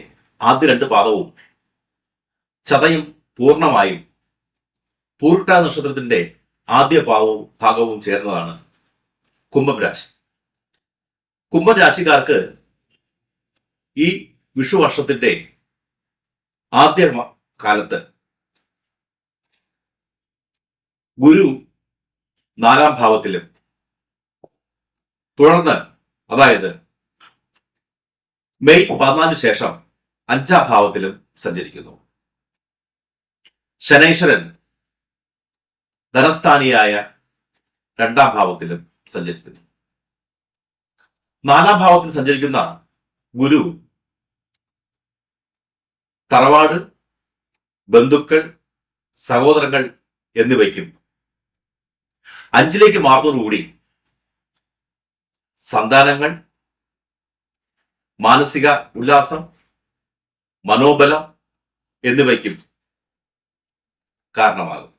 ആദ്യ 2 പാദവും ചതയും പൂർണ്ണമായും പൂരുട്ട നക്ഷത്രത്തിന്റെ ആദ്യ ഭാഗവും ചേർന്നതാണ് കുംഭം രാശി. കുംഭം രാശിക്കാർക്ക് ഈ വിഷുവർഷത്തിന്റെ ആദ്യ കാലത്ത് ഗുരു 4-ാം ഭാവത്തിലും തുടർന്ന് അതായത് മെയ് 14 ശേഷം 5-ാം ഭാവത്തിലും സഞ്ചരിക്കുന്നു. ശനൈശ്വരൻ ധനസ്ഥാനിയായ 2-ാം ഭാവത്തിലും സഞ്ചരിക്കുന്നു. 4-ാം ഭാവത്തിൽ സഞ്ചരിക്കുന്ന ഗുരു തറവാട്, ബന്ധുക്കൾ, സഹോദരങ്ങൾ എന്നിവയ്ക്കും 5-ലേക്ക് മാറുന്നതോടുകൂടി സന്താനങ്ങൾ, മാനസിക ഉല്ലാസം, മനോബലം എന്നിവയ്ക്കും കാരണമാകും.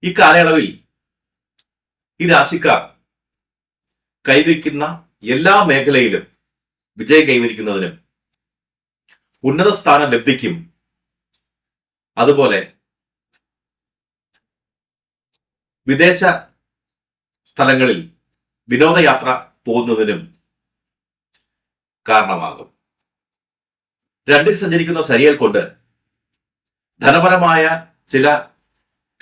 ഈ കാലയളവിൽ ഈ രാശിക്കാർ കൈവയ്ക്കുന്ന എല്ലാ മേഖലയിലും വിജയം കൈവരിക്കുന്നതിനും ഉന്നത സ്ഥാന ലബ്ധിക്കും അതുപോലെ വിദേശ സ്ഥലങ്ങളിൽ വിനോദയാത്ര പോകുന്നതിനും കാരണമാകും. രണ്ടിൽ സഞ്ചരിക്കുന്ന ശനിയെ കൊണ്ട് ധനപരമായ ചില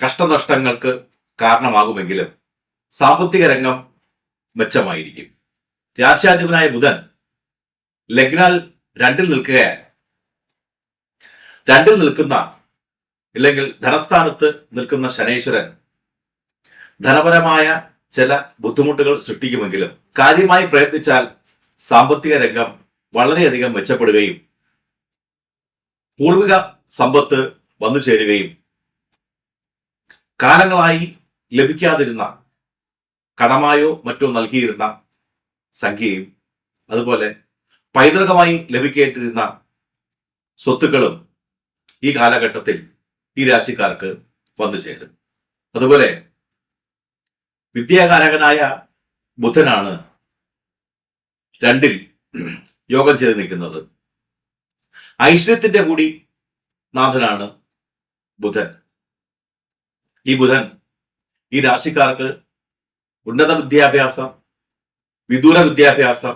കഷ്ടനഷ്ടങ്ങൾക്ക് കാരണമാകുമെങ്കിലും സാമ്പത്തിക രംഗം മെച്ചമായിരിക്കും. രാജ്യാധിപനായ ബുധൻ ലഗ്നാൽ രണ്ടിൽ നിൽക്കുന്ന ഇല്ലെങ്കിൽ ധനസ്ഥാനത്ത് നിൽക്കുന്ന ശനീശ്വരൻ ധനപരമായ ചില ബുദ്ധിമുട്ടുകൾ സൃഷ്ടിക്കുമെങ്കിലും കാര്യമായി പ്രയത്നിച്ചാൽ സാമ്പത്തിക രംഗം വളരെയധികം മെച്ചപ്പെടുകയും പൂർവിക സമ്പത്ത് വന്നു ചേരുകയും കാലങ്ങളായി ലഭിക്കാതിരുന്ന കടമായോ മറ്റോ നൽകിയിരുന്ന സംഖ്യയും അതുപോലെ പൈതൃകമായി ലഭിക്കേണ്ടിരുന്ന സ്വത്തുക്കളും ഈ കാലഘട്ടത്തിൽ ഈ രാശിക്കാർക്ക് വന്നു ചേരും. അതുപോലെ വിദ്യാകാരകനായ ബുധനാണ് രണ്ടിൽ യോഗം ചെയ്ത് നിൽക്കുന്നത്. ഐശ്വര്യത്തിന്റെ കൂടി നാഥനാണ് ബുധൻ. ഈ ബുധൻ ഈ രാശിക്കാർക്ക് ഉന്നത വിദ്യാഭ്യാസം, വിദൂര വിദ്യാഭ്യാസം,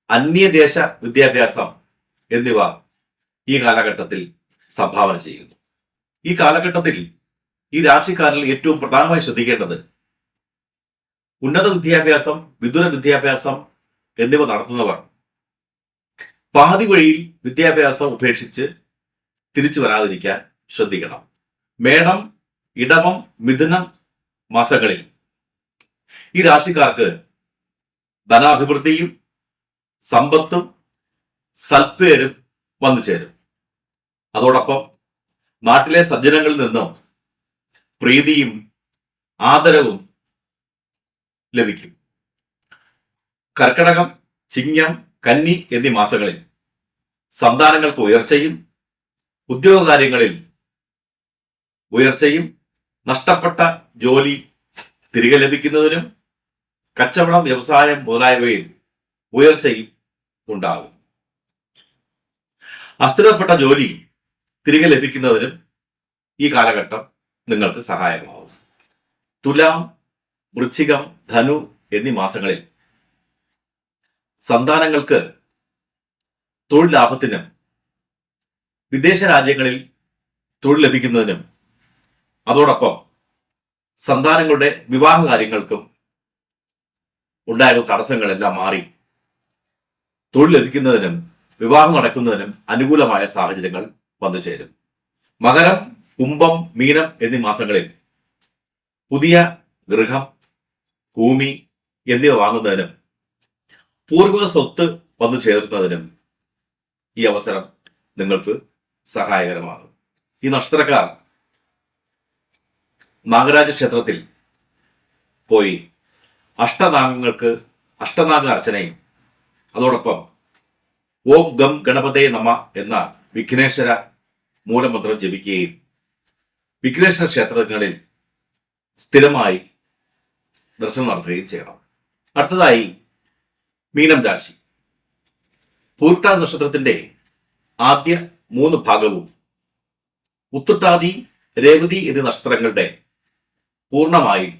അന്യദേശ വിദ്യാഭ്യാസം എന്നിവ ഈ കാലഘട്ടത്തിൽ സംഭാവന ചെയ്യുന്നു. ഈ കാലഘട്ടത്തിൽ ഈ രാശിക്കാരിൽ ഏറ്റവും പ്രധാനമായി ശ്രദ്ധിക്കേണ്ടത് ഉന്നത വിദ്യാഭ്യാസം, വിദൂര വിദ്യാഭ്യാസം എന്നിവ നടത്തുന്നവർ പാതി വഴിയിൽ വിദ്യാഭ്യാസം ഉപേക്ഷിച്ച് തിരിച്ചു വരാതിരിക്കാൻ ശ്രദ്ധിക്കണം. മേടം, ഇടവം, മിഥുനം മാസങ്ങളിൽ ഈ രാശിക്കാർക്ക് ധനാഭിവൃദ്ധിയും സമ്പത്തും സൽപ്പേരും വന്നു ചേരും. അതോടൊപ്പം നാട്ടിലെ സജ്ജനങ്ങളിൽ നിന്നും പ്രീതിയും ആദരവും ലഭിക്കും. കർക്കിടകം, ചിങ്ങം, കന്നി എന്നീ മാസങ്ങളിൽ സന്താനങ്ങൾക്ക് ഉയർച്ചയും ഉദ്യോഗകാര്യങ്ങളിൽ ഉയർച്ചയും നഷ്ടപ്പെട്ട ജോലി തിരികെ ലഭിക്കുന്നതിനും കച്ചവടം, വ്യവസായം മുതലായവയിൽ ഉയർച്ചയും ഉണ്ടാകും. അസ്ഥിരപ്പെട്ട ജോലി തിരികെ ലഭിക്കുന്നതിനും ഈ കാലഘട്ടം നിങ്ങൾക്ക് സഹായമാവും. തുലാം, വൃശ്ചികം, ധനു എന്നീ മാസങ്ങളിൽ സന്താനങ്ങൾക്ക് തൊഴിൽ ലാഭത്തിനും വിദേശ രാജ്യങ്ങളിൽ തൊഴിൽ ലഭിക്കുന്നതിനും അതോടൊപ്പം സന്താനങ്ങളുടെ വിവാഹ കാര്യങ്ങൾക്കും ഉണ്ടായിരുന്ന തടസ്സങ്ങളെല്ലാം മാറി തൊഴിൽ ലഭിക്കുന്നതിനും വിവാഹം നടക്കുന്നതിനും അനുകൂലമായ സാഹചര്യങ്ങൾ വന്നു ചേരും. മകരം, കുംഭം, മീനം എന്നീ മാസങ്ങളിൽ പുതിയ ഗൃഹം, ഭൂമി എന്നിവ വാങ്ങുന്നതിനും പൂർവിക സ്വത്ത് വന്നു ചേർക്കുന്നതിനും ഈ അവസരം നിങ്ങൾക്ക് സഹായകരമാകും. ഈ നക്ഷത്രക്കാർ നാഗരാജ ക്ഷേത്രത്തിൽ പോയി അഷ്ടനാഗ അർച്ചനയും അതോടൊപ്പം ഓം ഗം ഗണപതേ നമ എന്ന വിഘ്നേശ്വര മൂലമന്ത്രം ജപിക്കുകയും വിഘ്നേശ്വര ക്ഷേത്രങ്ങളിൽ സ്ഥിരമായി ദർശനം നടത്തുകയും ചെയ്യണം. അടുത്തതായി മീനം രാശി. പൂർട്ടാതി നക്ഷത്രത്തിന്റെ ആദ്യ 3 ഭാഗവും ഉത്രട്ടാതി, രേവതി എന്നീ നക്ഷത്രങ്ങളുടെ പൂർണ്ണമായും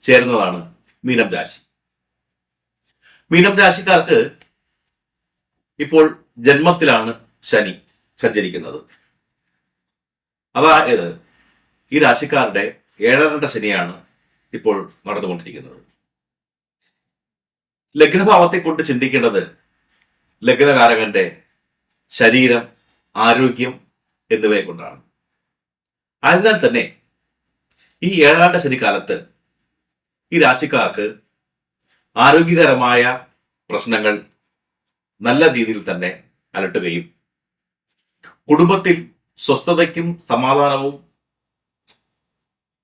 ചേരുന്നതാണ് മീനം രാശി. മീനം രാശിക്കാർക്ക് ഇപ്പോൾ ജന്മത്തിലാണ് ശനി സഞ്ചരിക്കുന്നത്. അതായത് ഈ രാശിക്കാരുടെ 7ാം ശനിയാണ് ഇപ്പോൾ നടന്നുകൊണ്ടിരിക്കുന്നത്. ലഗ്നഭാവത്തെ കൊണ്ട് ചിന്തിക്കേണ്ടത് ലഗ്നകാരകന്റെ ശരീരം, ആരോഗ്യം എന്നിവയെ കൊണ്ടാണ്. അതിനാൽ തന്നെ ഈ 7ാം ശനിക്കാലത്ത് ഈ രാശിക്കാർക്ക് ആരോഗ്യകരമായ പ്രശ്നങ്ങൾ നല്ല രീതിയിൽ തന്നെ അലട്ടുകയും കുടുംബത്തിൽ സ്വസ്ഥതയ്ക്കും സമാധാനവും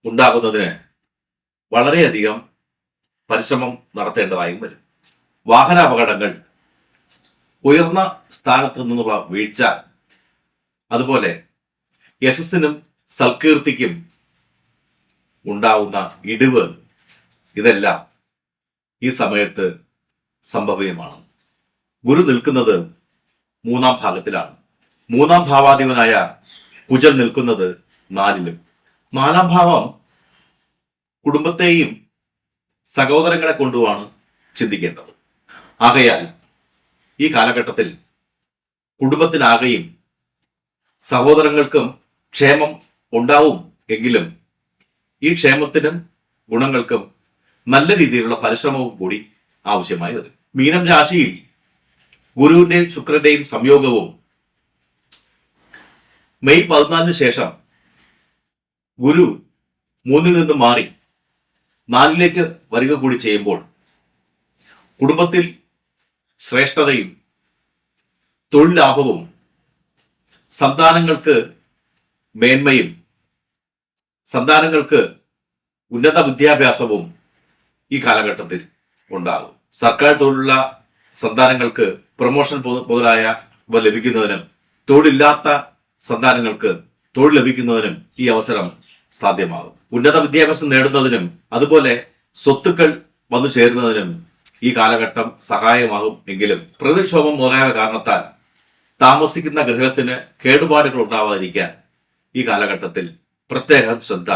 ഉണ്ടാകുന്നതിന് വളരെയധികം പരിശ്രമം നടത്തേണ്ടതായും വരും. വാഹനാപകടങ്ങൾ, ഉയർന്ന സ്ഥാനത്ത് നിന്നുള്ള വീഴ്ച, അതുപോലെ യശസ്സിനും സൽകീർത്തിക്കും ഉണ്ടാവുന്ന ഇടിവ്, ഇതെല്ലാം ഈ സമയത്ത് സംഭവ്യമാണ്. ഗുരു നിൽക്കുന്നത് 3-ാം ഭാഗത്തിലാണ്. 3-ാം ഭാവാധിപനായ കുജൻ നിൽക്കുന്നത് 4-ലും. 4-ാം ഭാവം കുടുംബത്തെയും സഹോദരങ്ങളെ കൊണ്ടുമാണ് ചിന്തിക്കേണ്ടത്. ആകയാൽ ഈ കാലഘട്ടത്തിൽ കുടുംബത്തിനാകെയും സഹോദരങ്ങൾക്കും ക്ഷേമം ഉണ്ടാവും എങ്കിലും ഈ ക്ഷേമത്തിനും ഗുണങ്ങൾക്കും നല്ല രീതിയിലുള്ള പരിശ്രമവും കൂടി ആവശ്യമായി വരും. മീനം രാശിയിൽ ഗുരുവിന്റെയും ശുക്രന്റെയും സംയോഗവും മെയ് 14 ശേഷം ഗുരു 3-ൽ നിന്ന് മാറി 4-ലേക്ക് വരിക കൂടി ചെയ്യുമ്പോൾ കുടുംബത്തിൽ ശ്രേഷ്ഠതയും തൊഴിൽ ലാഭവും സന്താനങ്ങൾക്ക് മേന്മയും സന്താനങ്ങൾക്ക് ഉന്നത വിദ്യാഭ്യാസവും ഈ കാലഘട്ടത്തിൽ ഉണ്ടാകും. സർക്കാർ തൊഴിലുള്ള സന്താനങ്ങൾക്ക് പ്രൊമോഷൻ മുതലായവ ലഭിക്കുന്നതിനും തൊഴിലില്ലാത്ത സന്താനങ്ങൾക്ക് തൊഴിൽ ലഭിക്കുന്നതിനും ഈ അവസരം സാധ്യമാകും. ഉന്നത വിദ്യാഭ്യാസം നേടുന്നതിനും അതുപോലെ സ്വത്തുക്കൾ വന്നു ചേരുന്നതിനും ഈ കാലഘട്ടം സഹായമാകും. എങ്കിലും പ്രതിക്ഷോഭം മുതലായ കാരണത്താൽ താമസിക്കുന്ന ഗൃഹത്തിന് കേടുപാടുകൾ ഉണ്ടാവാതിരിക്കാൻ ഈ കാലഘട്ടത്തിൽ പ്രത്യേക ശ്രദ്ധ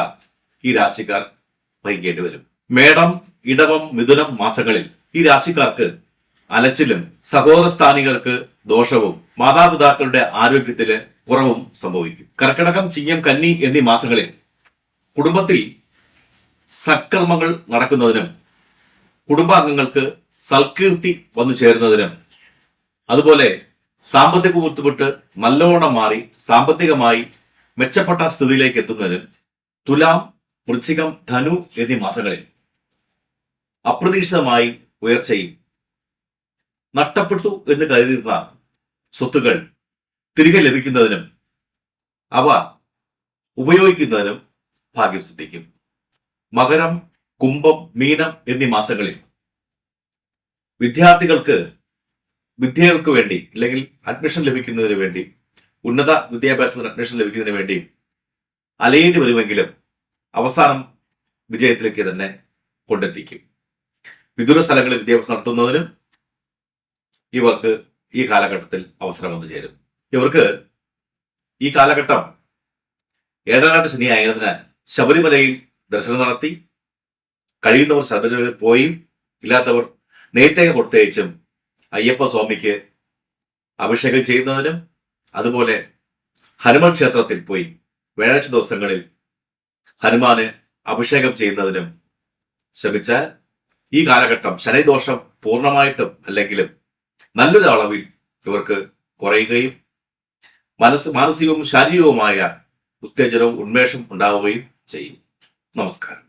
ഈ രാശിക്കാർ വഹിക്കേണ്ടി വരും. മേടം, ഇടവം, മിഥുനം മാസങ്ങളിൽ ഈ രാശിക്കാർക്ക് അലച്ചിലും സഹോദര സ്ഥാനികർക്ക് ദോഷവും മാതാപിതാക്കളുടെ ആരോഗ്യത്തില് കുറവും സംഭവിക്കും. കർക്കിടകം, ചിങ്ങം, കന്നി എന്നീ മാസങ്ങളിൽ കുടുംബത്തിൽ സൽക്കർമ്മങ്ങൾ നടക്കുന്നതിനും കുടുംബാംഗങ്ങൾക്ക് സൽകീർത്തി വന്നു ചേരുന്നതിനും അതുപോലെ സാമ്പത്തിക ബുദ്ധിമുട്ട് നല്ലോണം മാറി സാമ്പത്തികമായി മെച്ചപ്പെട്ട സ്ഥിതിയിലേക്ക് എത്തുന്നതിനും തുലാം, വൃശ്ചികം, ധനു എന്നീ മാസങ്ങളിൽ അപ്രതീക്ഷിതമായി ഉയർച്ചയും നഷ്ടപ്പെട്ടു എന്ന് കരുതിയിരുന്ന സ്വത്തുകൾ തിരികെ ലഭിക്കുന്നതിനും അവ ഉപയോഗിക്കുന്നതിനും ഭാഗ്യം സിദ്ധിക്കും. മകരം, കുംഭം, മീനം എന്നീ മാസങ്ങളിൽ വിദ്യാർത്ഥികൾക്ക് വിദ്യകൾക്ക് വേണ്ടി അല്ലെങ്കിൽ അഡ്മിഷൻ ലഭിക്കുന്നതിന് വേണ്ടി ഉന്നത വിദ്യാഭ്യാസത്തിന് അഡ്മിഷൻ ലഭിക്കുന്നതിന് വേണ്ടി അലയേണ്ടി വരുമെങ്കിലും അവസാനം വിജയത്തിലേക്ക് തന്നെ കൊണ്ടെത്തിക്കും. വിദൂര സ്ഥലങ്ങളിൽ വിദ്യാഭ്യാസം നടത്തുന്നതിനും ഇവർക്ക് ഈ കാലഘട്ടത്തിൽ അവസരം വന്നു ചേരും. ഇവർക്ക് ഈ കാലഘട്ടം 7-ാം ശനി ആയതിനാൽ ശബരിമലയിൽ ദർശനം നടത്തി കഴിയുന്നവർ ശബരിമലയിൽ പോയി ഇല്ലാത്തവർ നേരത്തെ കൊടുത്തയച്ചും അയ്യപ്പ സ്വാമിക്ക് അഭിഷേകം ചെയ്യുന്നതിനും അതുപോലെ ഹനുമാൻ ക്ഷേത്രത്തിൽ പോയി വ്യാഴാഴ്ച ദിവസങ്ങളിൽ ഹനുമാന് അഭിഷേകം ചെയ്യുന്നതിനും ശ്രമിച്ചാൽ ഈ കാലഘട്ടം ശനിദോഷം പൂർണ്ണമായിട്ടും അല്ലെങ്കിലും നല്ലൊരു അളവിൽ ഇവർക്ക് കുറയുകയും മാനസികവും ശാരീരികവുമായ ഉത്തേജനവും ഉന്മേഷവും ഉണ്ടാവുകയും ചെയ്യും. നമസ്കാരം.